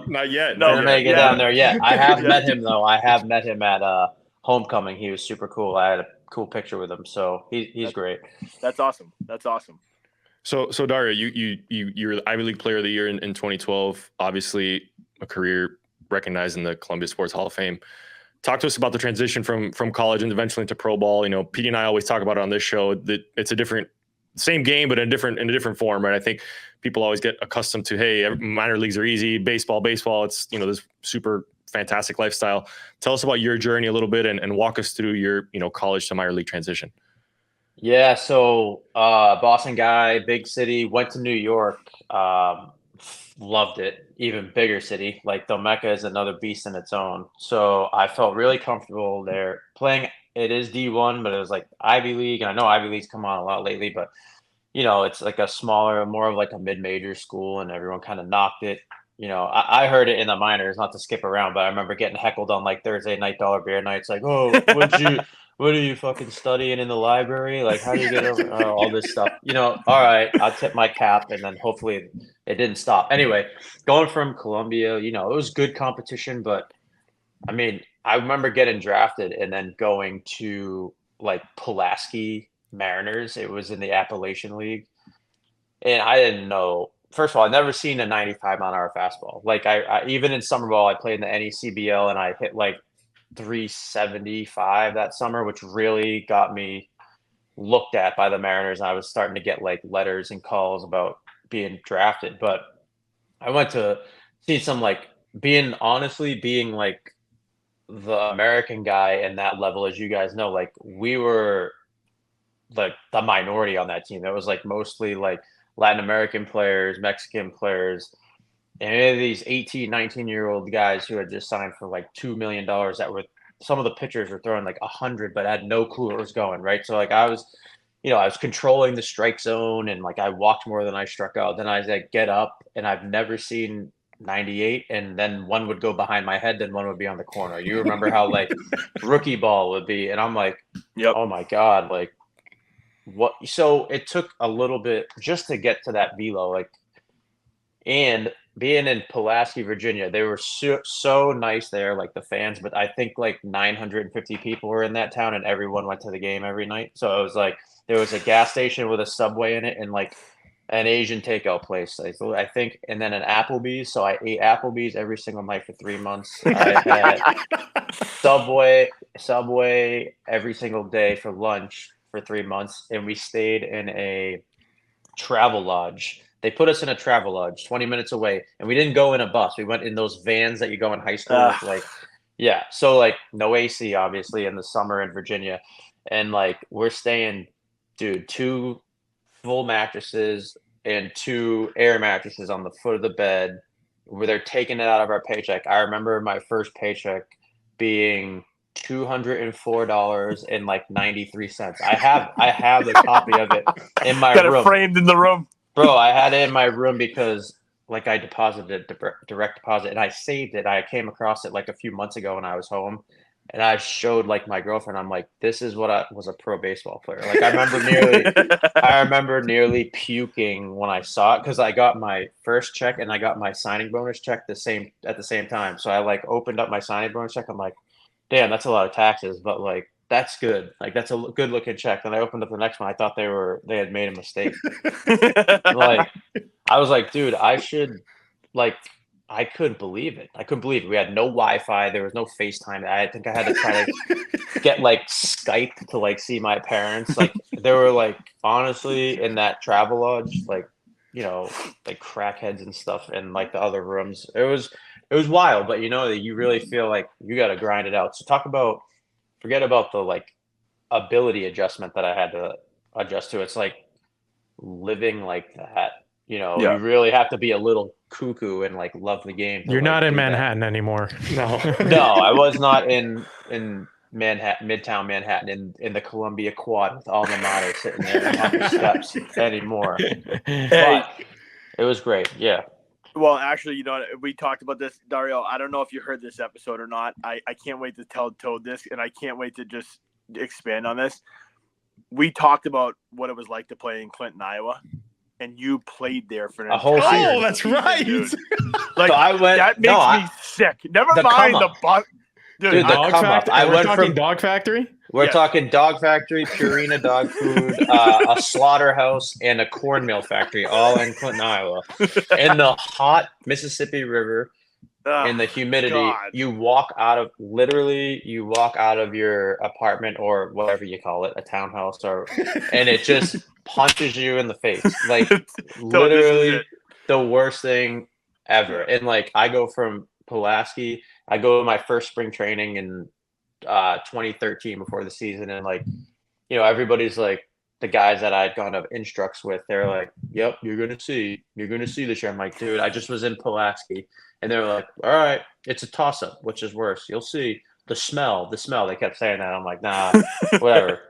[SPEAKER 1] not yet.
[SPEAKER 5] Didn't make it down there yet. I have met him though. I have met him at homecoming. He was super cool. I had a cool picture with him, so he's great.
[SPEAKER 2] That's awesome.
[SPEAKER 1] So Dario, you're the Ivy League Player of the Year in 2012. Obviously, a career recognized in the Columbia Sports Hall of Fame. Talk to us about the transition from college and eventually into pro ball. Petey and I always talk about it on this show that it's a same game, but in a different form, right? I think people always get accustomed to, hey, minor leagues are easy, baseball. It's this super fantastic lifestyle. Tell us about your journey a little bit and walk us through your college to minor league transition.
[SPEAKER 5] Yeah, so Boston guy, big city, went to New York, loved it. Even bigger city, like the Mecca is another beast in its own. So I felt really comfortable there playing. It is D1, but it was like Ivy League, and I know Ivy League's come on a lot lately, but it's like a smaller, more of like a mid-major school, and everyone kind of knocked it. I heard it in the minors, not to skip around, but I remember getting heckled on like Thursday night dollar beer nights, like, oh, what are you fucking studying in the library? Like, how do you get over all this stuff? All right, I'll tip my cap, and then hopefully it didn't stop. Anyway, going from Columbia, it was good competition, but I mean, I remember getting drafted and then going to like Pulaski Mariners. It was in the Appalachian League, and I didn't know. First of all, I'd never seen a 95-mile-an-hour fastball. Like I even in summer ball, I played in the NECBL, and I hit like 375 that summer, which really got me looked at by the Mariners. And I was starting to get like letters and calls about being drafted. But I went to see some like being like the American guy in that level, as you guys know, like we were like the minority on that team. It was like mostly like Latin American players, Mexican players, and any of these 18, 19-year-old guys who had just signed for like $2 million that were, some of the pitchers were throwing like 100, but had no clue where it was going, right? So like I was controlling the strike zone, and like I walked more than I struck out. Then I like get up, and I've never seen 98, and then one would go behind my head, then one would be on the corner. You remember how like rookie ball would be, and I'm like,
[SPEAKER 2] Yep.
[SPEAKER 5] oh my God, like what? So it took a little bit just to get to that velo, like, and being in Pulaski, Virginia, they were so nice there, like the fans, but I think like 950 people were in that town, and everyone went to the game every night. So it was like there was a gas station with a Subway in it, and like an Asian takeout place, I think, and then an Applebee's. So I ate Applebee's every single night for 3 months. I had Subway every single day for lunch for 3 months, and we stayed in a travel lodge. They put us in a travel lodge 20 minutes away, and we didn't go in a bus. We went in those vans that you go in high school with, like, yeah. So like no AC, obviously, in the summer in Virginia, and like we're staying, dude, 2 full mattresses and 2 air mattresses on the foot of the bed, where they're taking it out of our paycheck. I remember my first paycheck being $204 and like 93 cents. I have the copy of it in my
[SPEAKER 2] Got
[SPEAKER 5] room.
[SPEAKER 2] it framed in the room.
[SPEAKER 5] Bro, I had it in my room because like I deposited direct deposit, and I saved it. I came across it like a few months ago when I was home, and I showed like my girlfriend. I'm like, this is what I was a pro baseball player. Like I remember nearly puking when I saw it, because I got my first check and I got my signing bonus check at the same time. So I like opened up my signing bonus check. I'm like, damn, that's a lot of taxes, but like that's good. Like that's a good looking check. Then I opened up the next one. I thought they had made a mistake. Like I was like, dude, I should, like, I couldn't believe it. I couldn't believe it. We had no Wi-Fi. There was no FaceTime. I think I had to try to get like Skype to like see my parents. Like they were like, honestly, in that travel lodge, like, you know, like crackheads and stuff in like the other rooms. It was wild, but you know that you really feel like you got to grind it out. So forget about the like ability adjustment that I had to adjust to. It's like living like that. You know,
[SPEAKER 2] Yeah.
[SPEAKER 5] you really have to be a little cuckoo and like love the game.
[SPEAKER 3] You're not in
[SPEAKER 5] do that.
[SPEAKER 3] Manhattan anymore.
[SPEAKER 1] No.
[SPEAKER 5] No, I was not in Manhattan, Midtown Manhattan, in the Columbia Quad with alma mater sitting there on the steps anymore. But it was great. Yeah.
[SPEAKER 2] Well, actually, you know, we talked about this, Dario. I don't know if you heard this episode or not. I can't wait to tell Toad this, and I can't wait to just expand on this. We talked about what it was like to play in Clinton, Iowa, and you played there for
[SPEAKER 5] a whole
[SPEAKER 2] entire
[SPEAKER 5] season.
[SPEAKER 1] Oh, that's
[SPEAKER 2] season,
[SPEAKER 1] right.
[SPEAKER 2] dude. Like,
[SPEAKER 5] So I went.
[SPEAKER 2] that makes me sick. Never
[SPEAKER 5] the
[SPEAKER 2] mind
[SPEAKER 5] come
[SPEAKER 2] the
[SPEAKER 5] up.
[SPEAKER 2] buck.
[SPEAKER 5] Dude,
[SPEAKER 2] Dude,
[SPEAKER 5] the
[SPEAKER 3] Dog
[SPEAKER 5] come up.
[SPEAKER 3] Factory?
[SPEAKER 5] I
[SPEAKER 3] We're
[SPEAKER 5] went
[SPEAKER 3] talking
[SPEAKER 5] from
[SPEAKER 3] Dog Factory?
[SPEAKER 5] We're
[SPEAKER 2] Yes.
[SPEAKER 5] talking Dog Factory, Purina dog food, a slaughterhouse, and a cornmeal factory, all in Clinton, Iowa. In the hot Mississippi River, in the humidity,
[SPEAKER 2] God.
[SPEAKER 5] you walk out of your apartment or whatever you call it, a townhouse, and it just punches you in the face. Like literally the worst thing ever. And like I go from Pulaski, I go to my first spring training in 2013 before the season, and like, you know, everybody's like, the guys that I'd gone to instructs with, they're like, yep, you're gonna see this year. I'm like, dude, I just was in Pulaski. And they were like, all right, it's a toss-up, which is worse. You'll see. The smell. They kept saying that. I'm like, nah, whatever.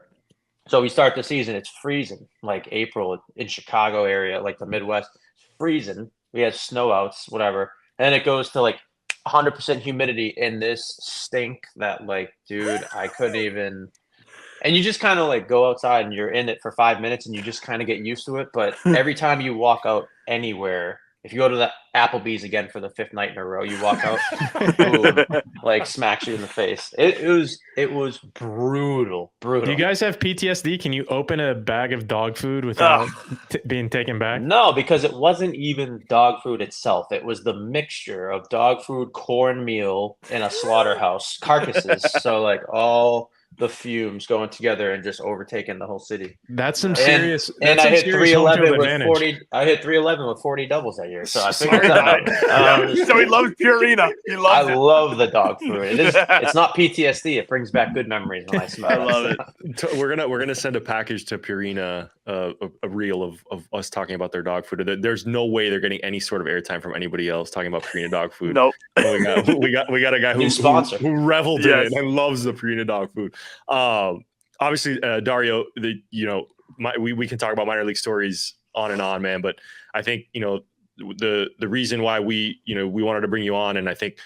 [SPEAKER 5] So we start the season. It's freezing, like April in Chicago area, like the Midwest. It's freezing. We had snow outs, whatever. And then it goes to like 100% humidity in this stink that, like, dude, I couldn't even. And you just kind of like go outside and you're in it for 5 minutes and you just kind of get used to it. But every time you walk out anywhere, if you go to the Applebee's again for the 5th night in a row, you walk out, boom, like smacks you in the face. It was brutal.
[SPEAKER 3] Do you guys have PTSD? Can you open a bag of dog food without being taken back?
[SPEAKER 5] No, because it wasn't even dog food itself. It was the mixture of dog food, cornmeal, and a slaughterhouse carcasses. So like all the fumes going together and just overtaking the whole city.
[SPEAKER 3] That's some
[SPEAKER 5] And
[SPEAKER 3] serious.
[SPEAKER 5] and
[SPEAKER 3] That's
[SPEAKER 5] I
[SPEAKER 3] some
[SPEAKER 5] hit
[SPEAKER 3] serious home field
[SPEAKER 5] 311 with
[SPEAKER 3] advantage.
[SPEAKER 5] 40. I hit 311 with 40 doubles that year, so I
[SPEAKER 1] Smart
[SPEAKER 5] figured that
[SPEAKER 1] guy.
[SPEAKER 5] out.
[SPEAKER 2] So he loves Purina. He
[SPEAKER 5] I
[SPEAKER 2] loves it.
[SPEAKER 5] love the dog food. It's not PTSD. It brings back good memories when I smell
[SPEAKER 2] I
[SPEAKER 5] it.
[SPEAKER 2] love it.
[SPEAKER 1] We're gonna send a package to Purina, a reel of us talking about their dog food. There's no way they're getting any sort of airtime from anybody else talking about Purina dog food.
[SPEAKER 2] Nope.
[SPEAKER 1] We got a guy
[SPEAKER 5] New
[SPEAKER 1] who
[SPEAKER 5] sponsor.
[SPEAKER 1] who reveled in
[SPEAKER 2] Yes.
[SPEAKER 1] it and loves the Purina dog food. Obviously, Dario, we can talk about minor league stories on and on, man. But I think the reason why we wanted to bring you on, and I think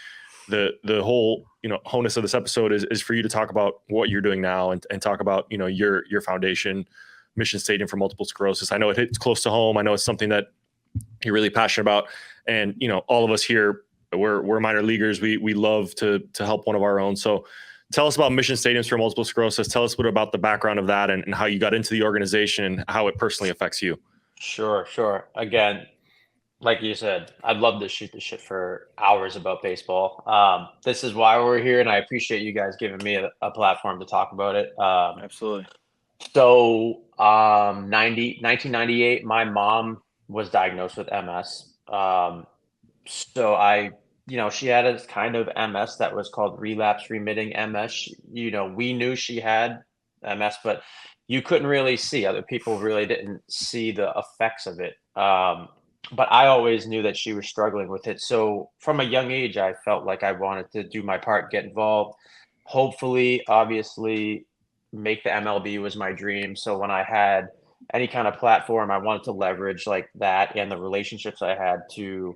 [SPEAKER 1] the whole honus of this episode is for you to talk about what you're doing now and talk about your foundation, Mission Stadium for Multiple Sclerosis. I know it hits close to home. I know it's something that you're really passionate about, and all of us here, we're minor leaguers. We love to help one of our own. So tell us about Mission Stadiums for Multiple Sclerosis. Tell us what about the background of that and how you got into the organization and how it personally affects you.
[SPEAKER 5] Sure. Again, like you said, I'd love to shoot the shit for hours about baseball. This is why we're here, and I appreciate you guys giving me a platform to talk about it.
[SPEAKER 2] Absolutely.
[SPEAKER 5] So, 1998, my mom was diagnosed with MS. So she had a kind of MS that was called relapse remitting MS. We knew she had MS, but you couldn't really see. Other people really didn't see the effects of it. But I always knew that she was struggling with it. So from a young age, I felt like I wanted to do my part, get involved. Hopefully, obviously, make the MLB was my dream. So when I had any kind of platform, I wanted to leverage like that and the relationships I had to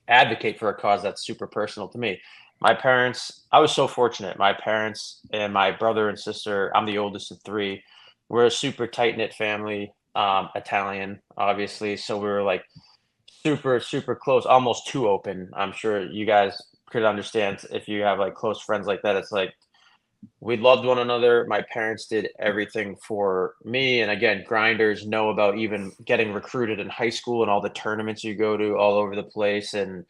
[SPEAKER 5] advocate for a cause that's super personal to me. My parents, I was so fortunate. My parents and my brother and sister, I'm the oldest of three. We're a super tight knit family, Italian, obviously. So we were like super close, almost too open. I'm sure you guys could understand if you have like close friends like that. It's like we loved one another. My parents did everything for me. And again, grinders know about even getting recruited in high school and all the tournaments you go to all over the place. And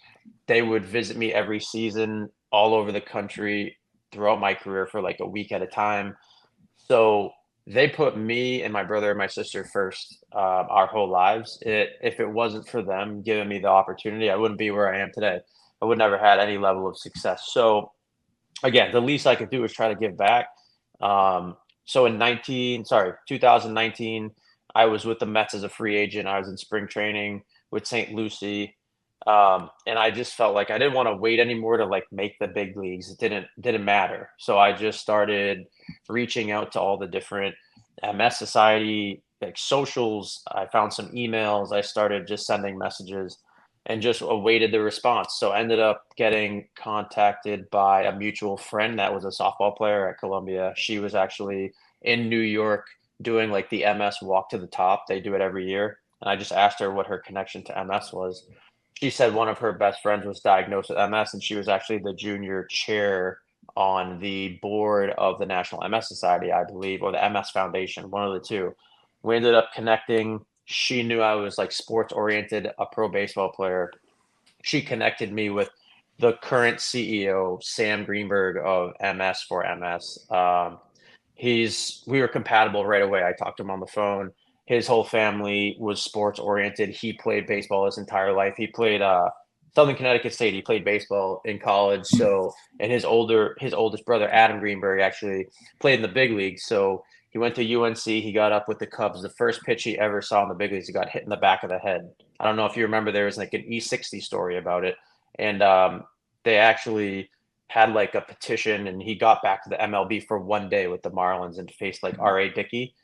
[SPEAKER 5] they would visit me every season all over the country throughout my career for like a week at a time. So they put me and my brother and my sister first, our whole lives. If it wasn't for them giving me the opportunity, I wouldn't be where I am today. I would never had any level of success. So again, the least I could do is try to give back. So in 2019, I was with the Mets as a free agent. I was in spring training with St. Lucie. And I just felt like I didn't want to wait anymore to like make the big leagues. It didn't matter. So I just started reaching out to all the different MS Society like socials. I found some emails. I started just sending messages and just awaited the response. So ended up getting contacted by a mutual friend that was a softball player at Columbia. She was actually in New York doing like the MS Walk to the Top. They do it every year. And I just asked her what her connection to MS was. She said one of her best friends was diagnosed with MS, and she was actually the junior chair on the board of the National MS Society, I believe, or the MS Foundation, one of the two. We ended up connecting. She knew I was like sports oriented, a pro baseball player. She connected me with the current CEO, Sam Greenberg of MS4MS. We were compatible right away. I talked to him on the phone. His whole family was sports oriented. He played baseball his entire life. He played Southern Connecticut State. He played baseball in college. So, and his oldest brother, Adam Greenberg, actually played in the big leagues. So he went to UNC. He got up with the Cubs. The first pitch he ever saw in the big leagues, he got hit in the back of the head. I don't know if you remember, there was like an E60 story about it. And they actually had like a petition, and he got back to the MLB for one day with the Marlins and faced like R.A. Dickey.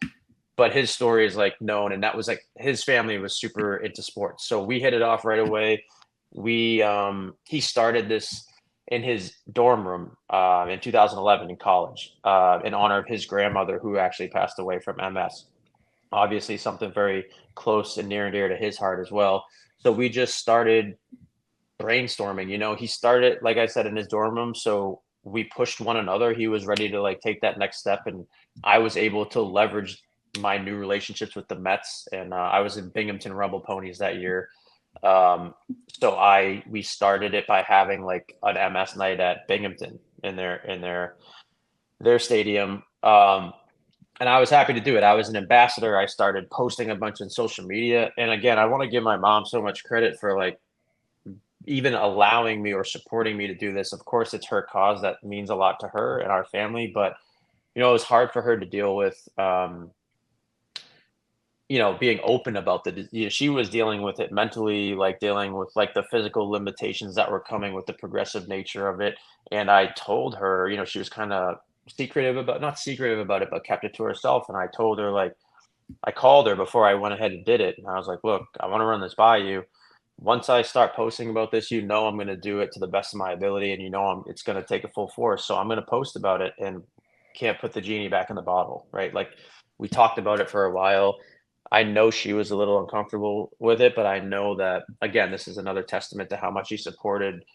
[SPEAKER 5] But his story is like known, and that was like his family was super into sports. So we hit it off right away. He started this in his dorm room in 2011 in college in honor of his grandmother, who actually passed away from MS. Obviously, something very close and near and dear to his heart as well. So we just started brainstorming. He started, like I said, in his dorm room. So we pushed one another. He was ready to like take that next step, and I was able to leverage my new relationships with the Mets. And I was in Binghamton Rumble Ponies that year. So we started it by having like an MS night at Binghamton in their stadium. And I was happy to do it. I was an ambassador. I started posting a bunch on social media. And again, I want to give my mom so much credit for like even allowing me or supporting me to do this. Of course, it's her cause. That means a lot to her and our family. But, it was hard for her to deal with, being open about she was dealing with it mentally, like dealing with like the physical limitations that were coming with the progressive nature of it. And I told her, she was kind of not secretive about it, but kept it to herself. And I told her, like, I called her before I went ahead and did it. And I was like, look, I want to run this by you. Once I start posting about this, I'm going to do it to the best of my ability. And it's going to take a full force. So I'm going to post about it and can't put the genie back in the bottle, right? Like we talked about it for a while. I know she was a little uncomfortable with it, but I know that, again, this is another testament to how much she supported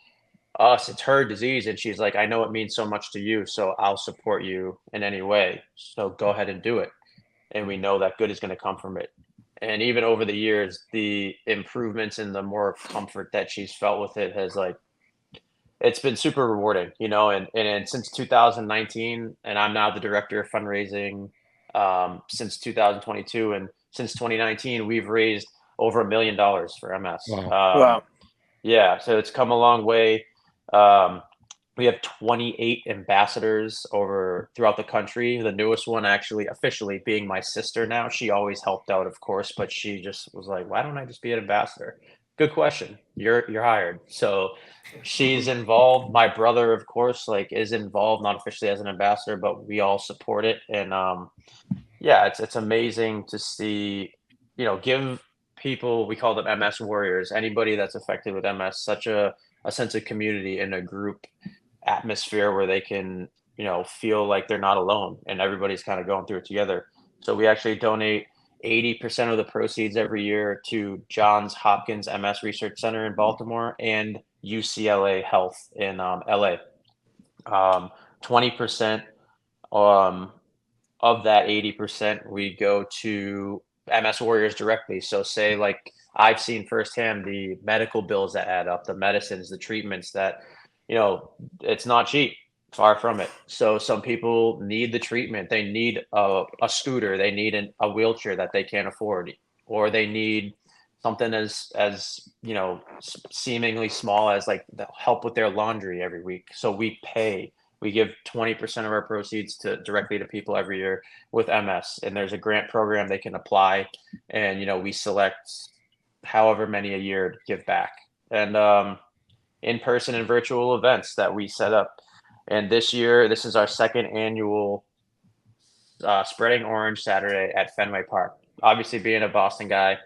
[SPEAKER 5] us. It's her disease. And she's like, I know it means so much to you, so I'll support you in any way. So go ahead and do it. And we know that good is going to come from it. And even over the years, the improvements and the more comfort that she's felt with it has it's been super rewarding, and since 2019, and I'm now the director of fundraising since 2022. And since 2019, we've raised over $1 million for MS.
[SPEAKER 2] Wow.
[SPEAKER 5] Yeah, so it's come a long way. We have 28 ambassadors throughout the country. The newest one actually officially being my sister now. She always helped out, of course, but she just was like, why don't I just be an ambassador? Good question. You're hired. So she's involved. My brother, of course, is involved, not officially as an ambassador, but we all support it. And yeah, it's amazing to see, give people, we call them MS warriors, anybody that's affected with MS, such a sense of community in a group atmosphere where they can, feel like they're not alone and everybody's kind of going through it together. So we actually donate 80% of the proceeds every year to Johns Hopkins MS Research Center in Baltimore and UCLA Health in LA. 20% of that 80% we go to MS warriors directly. So say like I've seen firsthand the medical bills that add up, the medicines, the treatments that, it's not cheap, far from it. So some people need the treatment. They need a scooter. They need a wheelchair that they can't afford, or they need something as seemingly small as like the help with their laundry every week. So we give 20% of our proceeds directly to people every year with MS. And there's a grant program they can apply. And, we select however many a year to give back. And in-person and virtual events that we set up. And this year, this is our second annual Spreading Orange Saturday at Fenway Park. Obviously, being a Boston guy,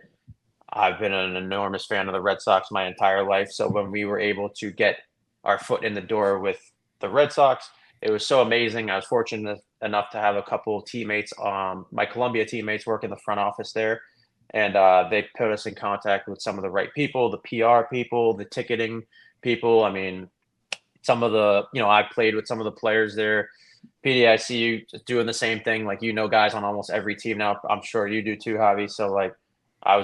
[SPEAKER 5] I've been an enormous fan of the Red Sox my entire life. So when we were able to get our foot in the door with the Red Sox, it was so amazing. I was fortunate enough to have a couple teammates, my Columbia teammates, work in the front office there. And they put us in contact with some of the right people, the PR people, the ticketing people. I mean, some of the, I played with some of the players there. Petey, I see you doing the same thing. Like, guys on almost every team now. I'm sure you do too, Javi. So like, I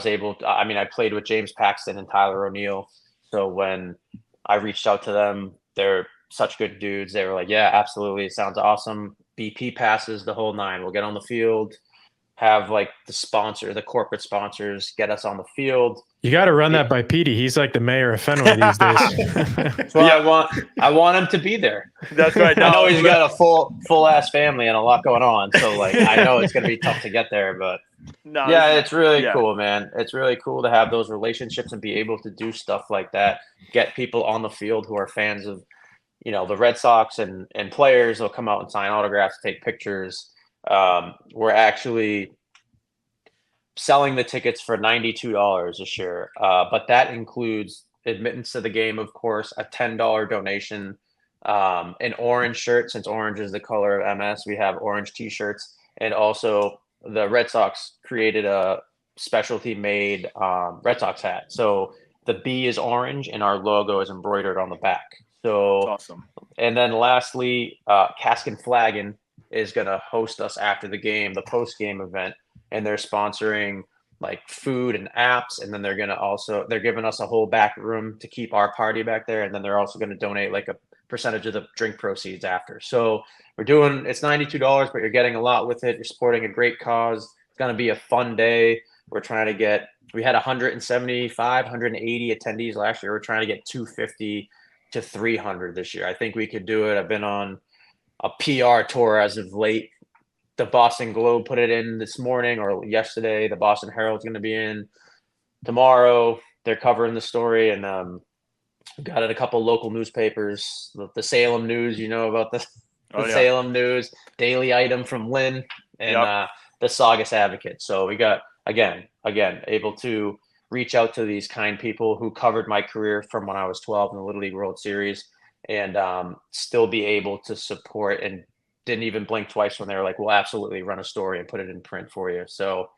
[SPEAKER 5] played with James Paxton and Tyler O'Neill. So when I reached out to them, they're such good dudes. They were like, yeah, absolutely. It sounds awesome. BP passes the whole nine. We'll get on the field, have like the corporate sponsors get us on the field.
[SPEAKER 3] You got to run that by Petey. He's like the mayor of Fenway these days.
[SPEAKER 5] Yeah, I want him to be there.
[SPEAKER 2] That's right.
[SPEAKER 5] I know he's got a full ass family and a lot going on. So like, I know it's going to be tough to get there, but yeah, it's really cool, man. It's really cool to have those relationships and be able to do stuff like that. Get people on the field who are fans of, the Red Sox and players will come out and sign autographs, take pictures. We're actually selling the tickets for $92 this year, but that includes admittance to the game, of course, a $10 donation, an orange shirt, since orange is the color of MS. We have orange T-shirts, and also the Red Sox created a specialty made Red Sox hat. So the B is orange, and our logo is embroidered on the back. So
[SPEAKER 2] awesome.
[SPEAKER 5] And then lastly, Cask and Flagon is going to host us after the game, the post-game event, and they're sponsoring like food and apps. And then they're giving us a whole back room to keep our party back there. And then they're also going to donate like percentage of the drink proceeds after. So we're doing, it's $92, but you're getting a lot with it. You're supporting a great cause. It's going to be a fun day. We're trying to get, we had 175, 180 attendees last year. We're trying to get 250 to 300 this year. I think we could do it. I've been on a PR tour as of late. The Boston Globe put it in this morning or yesterday. The Boston Herald's going to be in tomorrow. They're covering the story, and got it a couple local newspapers. The Salem News, you know about the Salem News, Daily Item from Lynn, and the Saugus Advocate. So we got again able to reach out to these kind people who covered my career from when I was 12 in the Little League World Series, and still be able to support, and didn't even blink twice when they were like, we'll absolutely run a story and put it in print for you. So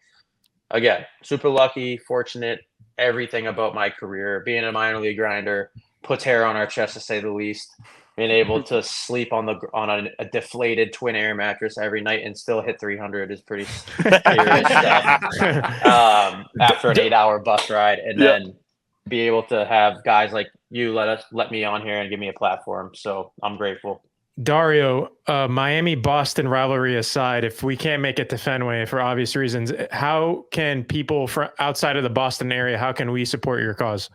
[SPEAKER 5] again, super lucky, fortunate, everything about my career, being a minor league grinder, puts hair on our chest to say the least. Being able to sleep on a deflated twin air mattress every night and still hit 300 is pretty serious stuff. After an 8-hour bus ride, and then be able to have guys like you let me on here and give me a platform. So I'm grateful.
[SPEAKER 3] Dario, Miami-Boston rivalry aside, if we can't make it to Fenway for obvious reasons, how can people from outside of the Boston area, how can we support your cause?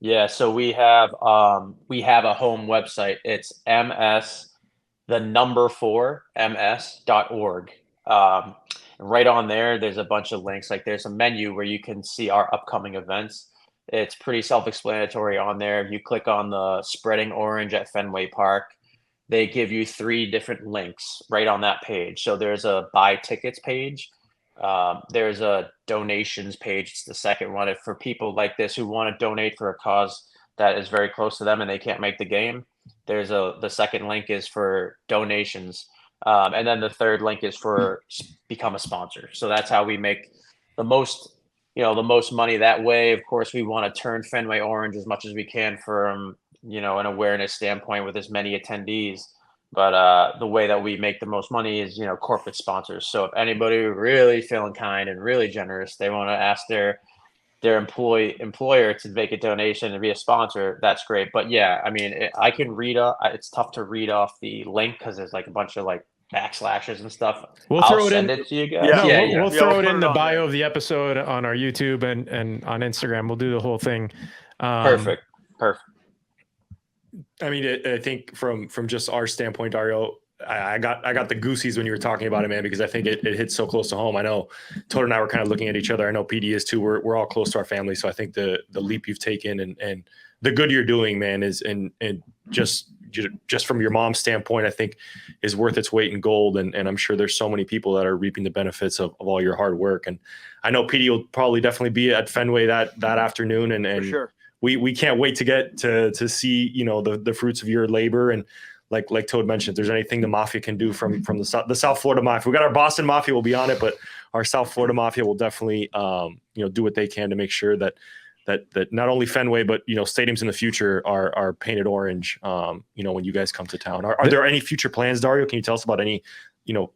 [SPEAKER 5] Yeah, so we have a home website. It's ms4ms.org. Right on there, there's a bunch of links. Like there's a menu where you can see our upcoming events. It's pretty self-explanatory on there. If you click on the Spreading Orange at Fenway Park, they give you 3 different links right on that page. So there's a buy tickets page. There's a donations page. It's the second one. If for people like this who want to donate for a cause that is very close to them and they can't make the game, the second link is for donations. And then the third link is for become a sponsor. So that's how we make the most money that way. Of course, we want to turn Fenway orange as much as we can from, an awareness standpoint with as many attendees. But the way that we make the most money is, corporate sponsors. So if anybody really feeling kind and really generous, they want to ask their employer to make a donation and be a sponsor, that's great. But yeah, I mean, I can read it's tough to read off the link because there's like a bunch of like backslashes and stuff.
[SPEAKER 3] I'll send
[SPEAKER 5] it to you guys.
[SPEAKER 3] We'll throw it in the bio of the episode on our YouTube and on Instagram. We'll do the whole thing.
[SPEAKER 5] Perfect.
[SPEAKER 1] I mean, I think from just our standpoint, Dario, I got the goosies when you were talking about it, man, because I think it hits so close to home. I know Todd and I were kind of looking at each other. I know PD is too. We're all close to our family. So I think the leap you've taken and the good you're doing, man, is and just from your mom's standpoint, I think is worth its weight in gold. And I'm sure there's so many people that are reaping the benefits of all your hard work. And I know PD will probably definitely be at Fenway that afternoon. And
[SPEAKER 2] for sure.
[SPEAKER 1] We can't wait to get to see, the fruits of your labor. And like Toad mentioned, if there's anything the Mafia can do from the South Florida Mafia, we got our Boston Mafia will be on it, but our South Florida Mafia will definitely, do what they can to make sure that not only Fenway, but, stadiums in the future are painted orange, when you guys come to town. Are there any future plans, Dario? Can you tell us about any,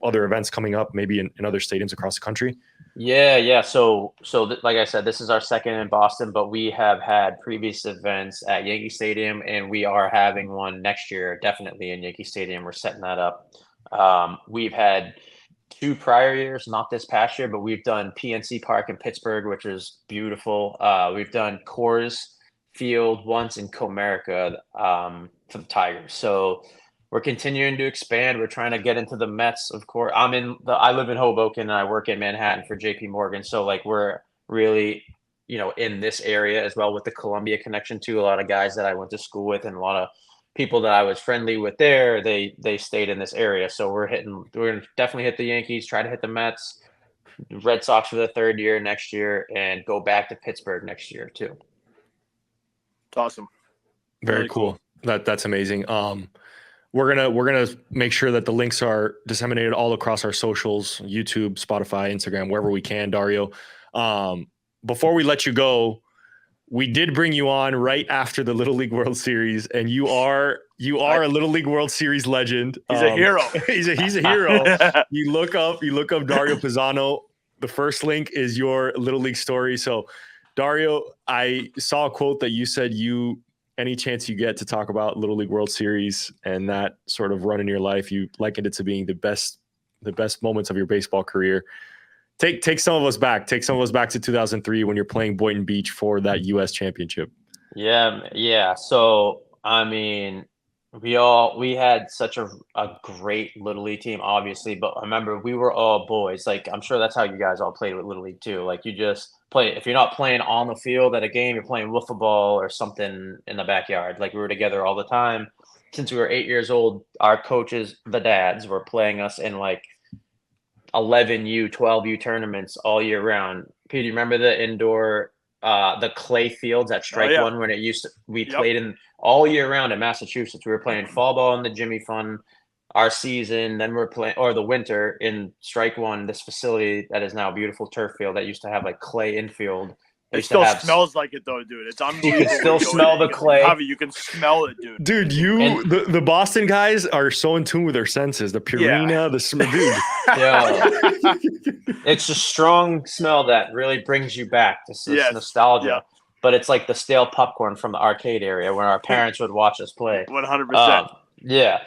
[SPEAKER 1] other events coming up, maybe in other stadiums across the country?
[SPEAKER 5] Yeah. So like I said, this is our second in Boston, but we have had previous events at Yankee Stadium, and we are having one next year, definitely in Yankee Stadium. We're setting that up. We've had 2 prior years, not this past year, but we've done PNC Park in Pittsburgh, which is beautiful. We've done Coors Field once in Comerica for the Tigers. So we're continuing to expand. We're trying to get into the Mets, of course. I live in Hoboken and I work in Manhattan for JP Morgan. So like we're really, in this area as well with the Columbia connection too. A lot of guys that I went to school with and a lot of people that I was friendly with there, they stayed in this area. So we're going to definitely hit the Yankees, try to hit the Mets, Red Sox for the 3rd year next year, and go back to Pittsburgh next year too.
[SPEAKER 2] It's awesome.
[SPEAKER 1] Very really cool. That's amazing. We're gonna make sure that the links are disseminated all across our socials, YouTube, Spotify, Instagram, wherever we can, Dario. Before we let you go, we did bring you on right after the Little League World Series, and you are a Little League World Series legend.
[SPEAKER 2] He's a hero.
[SPEAKER 1] He's a hero. You look up Dario Pizzano. The first link is your Little League story. So, Dario, I saw a quote that you said you any chance you get to talk about Little League World Series and that sort of run in your life, you likened it to being the best moments of your baseball career. Take some of us back. Take some of us back to 2003 when you're playing Boynton Beach for that U.S. championship.
[SPEAKER 5] Yeah. So I mean, we had such a great Little League team, obviously, but remember we were all boys. Like I'm sure that's how you guys all played with Little League too. Like you just play. If you're not playing on the field at a game, you're playing wiffle ball or something in the backyard. Like we were together all the time. Since we were 8 years old, our coaches, the dads, were playing us in like 11U, 12U tournaments all year round. Pete, do you remember the indoor, the clay fields at Strike One when it used to? We played in all year round in Massachusetts. We were playing fall ball in the Jimmy Fun our season. Then we were playing, or the winter in Strike One, this facility that is now a beautiful turf field that used to have like clay infield.
[SPEAKER 2] It still smells like it though, dude. It's unbelievable.
[SPEAKER 5] You can still smell the clay.
[SPEAKER 2] Javi, you can smell it, dude.
[SPEAKER 1] Dude, the Boston guys are so in tune with their senses. The Purina, the smell, dude.
[SPEAKER 5] Yeah. It's a strong smell that really brings you back. This nostalgia. Yeah. But it's like the stale popcorn from the arcade area where our parents would watch us play.
[SPEAKER 2] 100%.
[SPEAKER 5] Yeah.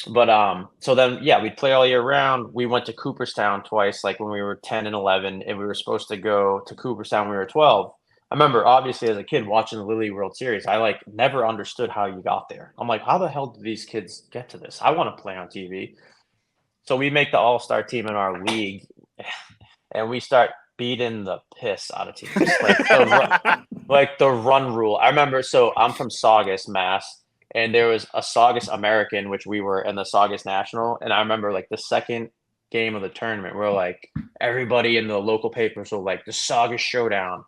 [SPEAKER 5] But so then we'd play all year round. We went to Cooperstown twice, like when we were 10 and 11, and we were supposed to go to Cooperstown when we were 12. I remember obviously as a kid watching the Little League World Series, I like never understood how you got there. I'm like, how the hell do these kids get to this? I want to play on TV. So we make the all-star team in our league and we start beating the piss out of teams. Like the run rule. I remember, so I'm from Saugus, Mass. And there was a Saugus American, which we were in the Saugus National. And I remember like the second game of the tournament, we're like, everybody in the local papers were like, the Saugus Showdown.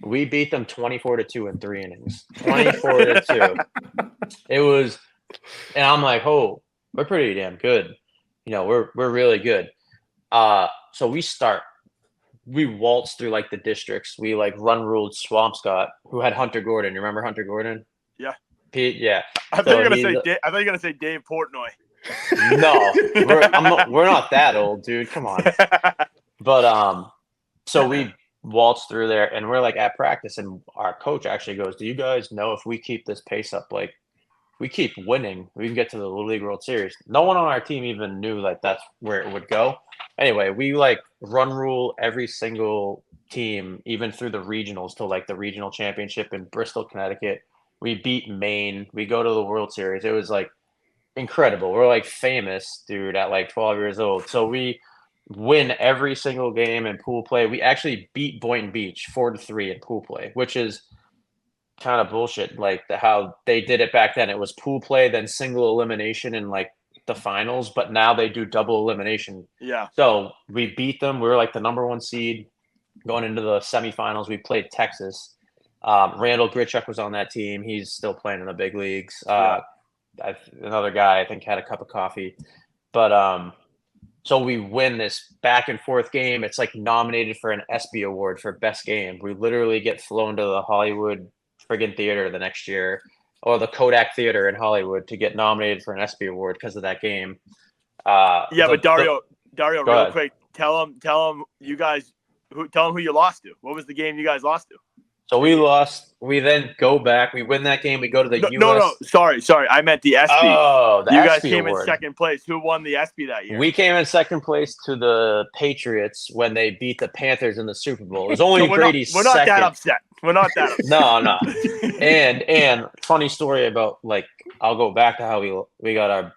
[SPEAKER 5] We beat them 24-2 in 3 innings. 24-2. It was, and I'm like, oh, we're pretty damn good. You know, we're really good. So we waltzed through like the districts. We like run ruled Swampscott, who had Hunter Gordon. You remember Hunter Gordon?
[SPEAKER 2] Yeah.
[SPEAKER 5] Pete, yeah.
[SPEAKER 2] I thought you were gonna say Dave Portnoy.
[SPEAKER 5] No, we're not that old, dude. Come on. But so we waltzed through there, and we're like at practice, and our coach actually goes, "Do you guys know if we keep this pace up, like we keep winning, we can get to the Little League World Series?" No one on our team even knew like that's where it would go. Anyway, we like run rule every single team, even through the regionals to like the regional championship in Bristol, Connecticut. We beat Maine. We go to the World Series. It was like incredible. We're like famous, dude, at like 12 years old. So we win every single game in pool play. We actually beat Boynton Beach 4-3 in pool play, which is kind of bullshit. Like how they did it back then. It was pool play, then single elimination in like the finals, but now they do double elimination.
[SPEAKER 2] Yeah.
[SPEAKER 5] So we beat them. We were like the number 1 seed going into the semifinals. We played Texas. Randall Grichuk was on that team. He's still playing in the big leagues. Another guy, I think, had a cup of coffee. But so we win this back and forth game. It's like nominated for an ESPY award for best game. We literally get flown to the Hollywood friggin' theater the next year, or the Kodak Theater in Hollywood, to get nominated for an ESPY award because of that game.
[SPEAKER 2] But Dario, real quick, tell him you guys tell him who you lost to. What was the game you guys lost to?
[SPEAKER 5] So we lost. We then go back. We win that game. We go to the U.S.
[SPEAKER 2] No. Sorry. I meant the ESPY.
[SPEAKER 5] Oh, the
[SPEAKER 2] you
[SPEAKER 5] ESPY
[SPEAKER 2] guys came
[SPEAKER 5] award.
[SPEAKER 2] in second place. Who won the ESPY that year?
[SPEAKER 5] We came in second place to the Patriots when they beat the Panthers in the Super Bowl. It was only Brady's
[SPEAKER 2] second. We're not that upset. We're not that upset.
[SPEAKER 5] No. And funny story about, like, I'll go back to how we got our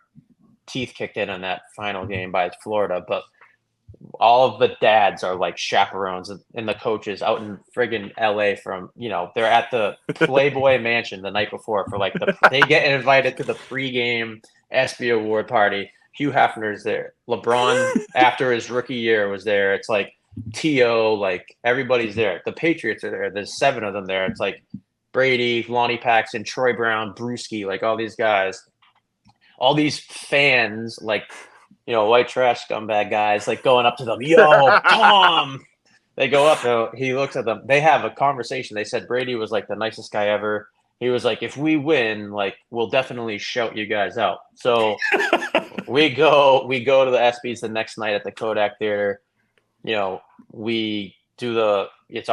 [SPEAKER 5] teeth kicked in that final game by Florida, but all of the dads are like chaperones and the coaches out in friggin' LA from, they're at the Playboy Mansion the night before for like they get invited to the pregame ESPY award party. Hugh Hefner's there. LeBron after his rookie year was there. It's like T.O., like everybody's there. The Patriots are there. There's 7 of them there. It's like Brady, Lonnie Paxton, Troy Brown, Brewski, like all these guys, all these fans, like, white trash scumbag guys, like going up to them. Yo, Tom. They go up. He looks at them. They have a conversation. They said Brady was like the nicest guy ever. He was like, if we win, like, we'll definitely shout you guys out. So we go to the ESPYs the next night at the Kodak Theater. We do it's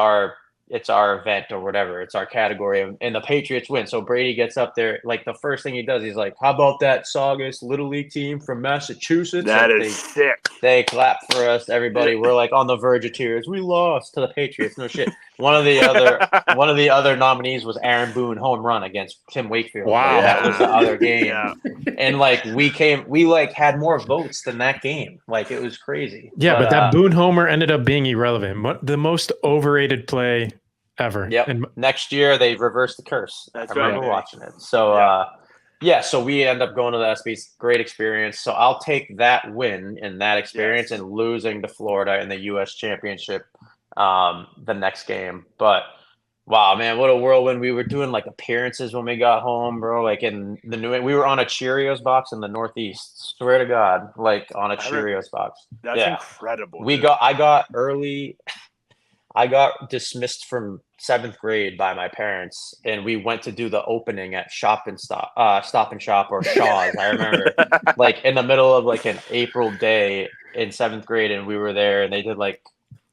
[SPEAKER 5] it's our event or whatever. It's our category, and the Patriots win. So Brady gets up there. Like the first thing he does, he's like, "How about that Saugus Little League team from Massachusetts?"
[SPEAKER 2] That
[SPEAKER 5] like,
[SPEAKER 2] is sick.
[SPEAKER 5] They clap for us. Everybody, we're like on the verge of tears. We lost to the Patriots. No shit. One of the other nominees was Aaron Boone home run against Tim Wakefield.
[SPEAKER 1] Wow.
[SPEAKER 5] Like, that was the other game.
[SPEAKER 2] Yeah.
[SPEAKER 5] And like we like had more votes than that game. Like it was crazy.
[SPEAKER 3] Yeah, but that Boone homer ended up being irrelevant. The most overrated play ever.
[SPEAKER 5] Yep.
[SPEAKER 3] And
[SPEAKER 5] Next year they reversed the curse.
[SPEAKER 2] That's
[SPEAKER 5] I remember
[SPEAKER 2] right.
[SPEAKER 5] watching it. So so we end up going to the ESPYs. Great experience. So I'll take that win and that experience and losing to Florida in the U.S. Championship the next game. But wow, man, what a whirlwind. We were doing like appearances when we got home, bro. Like in we were on a Cheerios box in the Northeast. Swear to God, like on a Cheerios box.
[SPEAKER 2] That's incredible.
[SPEAKER 5] I got dismissed from 7th grade by my parents, and we went to do the opening at Stop and Shop or Shaw's. I remember, like in the middle of like an April day in 7th grade, and we were there, and they did like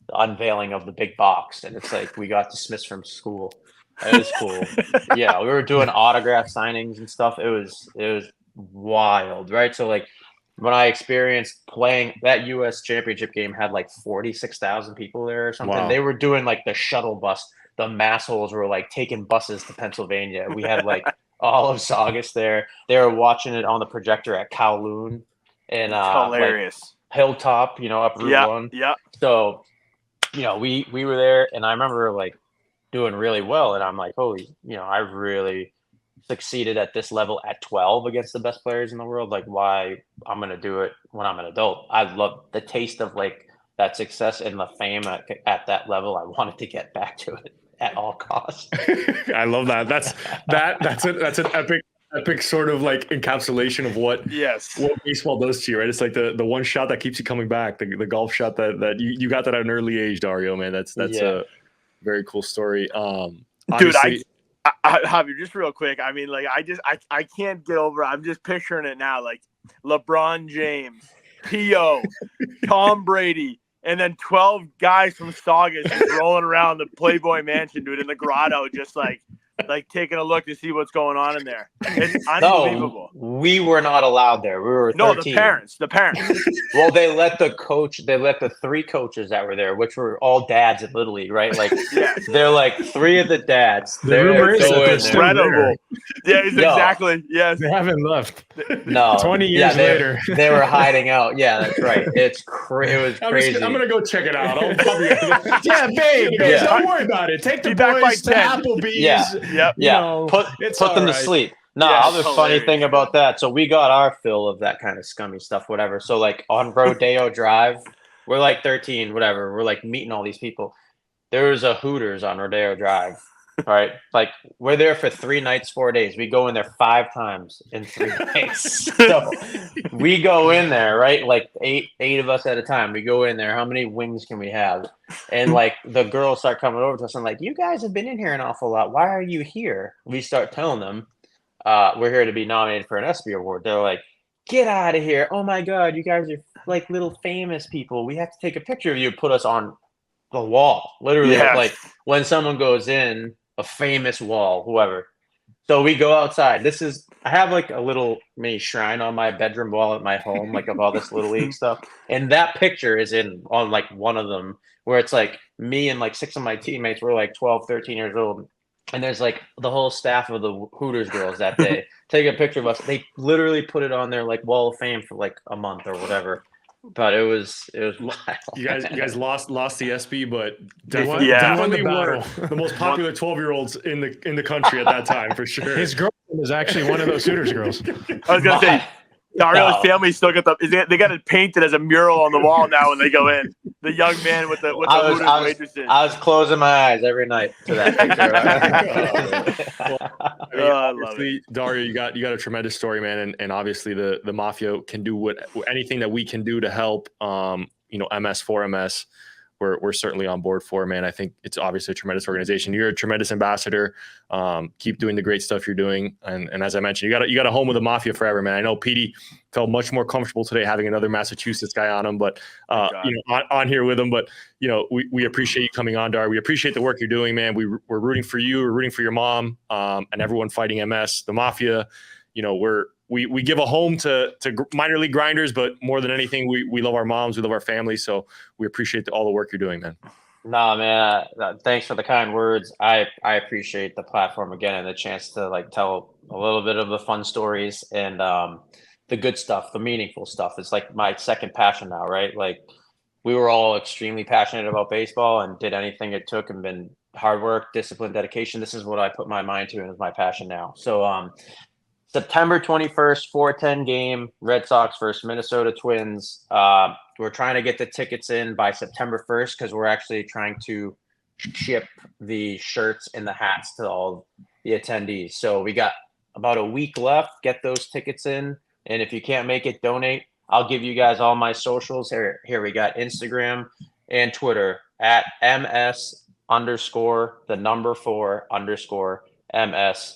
[SPEAKER 5] the unveiling of the big box, and it's like we got dismissed from school. It was cool. Yeah, we were doing autograph signings and stuff. It was wild, right? So like, when I experienced playing that U.S. championship game had like 46,000 people there or something.
[SPEAKER 1] Wow.
[SPEAKER 5] They were doing like the shuttle bus. The massholes were like taking buses to Pennsylvania. We had like all of Saugus there. They were watching it on the projector at Kowloon and
[SPEAKER 2] hilarious.
[SPEAKER 5] Like Hilltop, up Route 1.
[SPEAKER 2] Yeah.
[SPEAKER 5] So, we were there, and I remember like doing really well, and I'm like, holy, I really succeeded at this level at 12 against the best players in the world. Like, why I'm going to do it when I'm an adult. I love the taste of like that success and the fame at that level. I wanted to get back to it at all costs.
[SPEAKER 1] I love that. That's an epic sort of like encapsulation of what baseball does to you, right? It's like the one shot that keeps you coming back, the golf shot that you got that at an early age, Dario, man. That's a very cool story.
[SPEAKER 2] Dude, Javi, just real quick. I mean, like, I can't get over it. I'm just picturing it now. Like LeBron James, P.O., Tom Brady, and then 12 guys from Saugus just rolling around the Playboy Mansion, dude, in the grotto, just like taking a look to see what's going on in there. It's unbelievable.
[SPEAKER 5] No, we were not allowed there. We were 13.
[SPEAKER 2] No, the parents.
[SPEAKER 5] Well, they let the 3 coaches that were there, which were all dads at Little League, right? Like, they're like 3 of the dads.
[SPEAKER 3] They're
[SPEAKER 2] incredible. Yeah, exactly. Yes.
[SPEAKER 3] They haven't left.
[SPEAKER 5] No.
[SPEAKER 3] 20 years later.
[SPEAKER 5] They were hiding out. Yeah, that's right. It was crazy.
[SPEAKER 1] I'm going to go check it out.
[SPEAKER 3] Babe, don't worry about it. Take the boys to Applebee's.
[SPEAKER 5] Yeah.
[SPEAKER 3] Yep.
[SPEAKER 5] Put them to sleep. No, other funny thing about that. So we got our fill of that kind of scummy stuff, whatever. So like on Rodeo Drive, we're like 13, whatever. We're like meeting all these people. There was a Hooters on Rodeo Drive. Right, like we're there for 3 nights, 4 days. We go in there 5 times in 3 nights. So we go in there, right? Like eight of us at a time. We go in there. How many wings can we have? And like the girls start coming over to us and like, you guys have been in here an awful lot. Why are you here? We start telling them we're here to be nominated for an ESPY award. They're like, get out of here! Oh my god, you guys are like little famous people. We have to take a picture of you. Put us on the wall, literally. Like when someone goes in. A famous wall, whoever. So we go outside. I have like a little mini shrine on my bedroom wall at my home, like of all this Little League stuff. And that picture is on like one of them where it's like me and like 6 of my teammates were like 12, 13 years old. And there's like the whole staff of the Hooters girls that day take a picture of us. They literally put it on their like wall of fame for like a month or whatever. But it was wild.
[SPEAKER 1] You guys lost the ESPY, but
[SPEAKER 3] definitely
[SPEAKER 1] were the most popular 12-year-olds in the country at that time for sure.
[SPEAKER 3] His girlfriend is actually one of those Hooters girls.
[SPEAKER 2] I was gonna say Dario's family still got they got it painted as a mural on the wall now when they go in. The young man with the Hooters waitresses.
[SPEAKER 5] I was closing my eyes every night to that picture.
[SPEAKER 1] I love it. Dario, you got a tremendous story, man, and obviously the Mafia can do anything that we can do to help. MS4MS. we're certainly on board for, man. I think it's obviously a tremendous organization. You're a tremendous ambassador. Keep doing the great stuff you're doing. And as I mentioned, you got a home with the Mafia forever, man. I know Petey felt much more comfortable today having another Massachusetts guy on him, but on here with him. But we appreciate you coming on, Dar. We appreciate the work you're doing, man. We're rooting for you. We're rooting for your mom, and everyone fighting MS, the Mafia. We give a home to minor league grinders, but more than anything, we love our moms, we love our families. So we appreciate all the work you're doing, man.
[SPEAKER 5] Nah, man. Thanks for the kind words. I appreciate the platform again and the chance to like tell a little bit of the fun stories and the good stuff, the meaningful stuff. It's like my second passion now, right? Like we were all extremely passionate about baseball and did anything it took and been hard work, discipline, dedication. This is what I put my mind to and is my passion now. So September 21st, 4:10 game, Red Sox versus Minnesota Twins. We're trying to get the tickets in by September 1st because we're actually trying to ship the shirts and the hats to all the attendees. So we got about a week left. Get those tickets in. And if you can't make it, donate. I'll give you guys all my socials. Here we got Instagram and Twitter at MS_4_MS.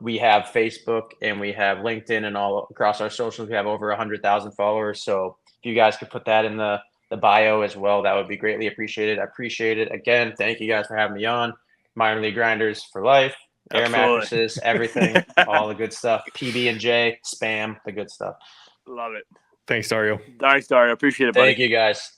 [SPEAKER 5] We have Facebook and we have LinkedIn and all across our socials. We have over 100,000 followers. So if you guys could put that in the bio as well, that would be greatly appreciated. I appreciate it. Again, thank you guys for having me on. Minor League Grinders for life, air mattresses, everything, all the good stuff. PB&J, spam, the good stuff.
[SPEAKER 2] Love it.
[SPEAKER 1] Thanks, Dario.
[SPEAKER 2] Thanks, Dario. Appreciate it, buddy.
[SPEAKER 5] Thank you guys.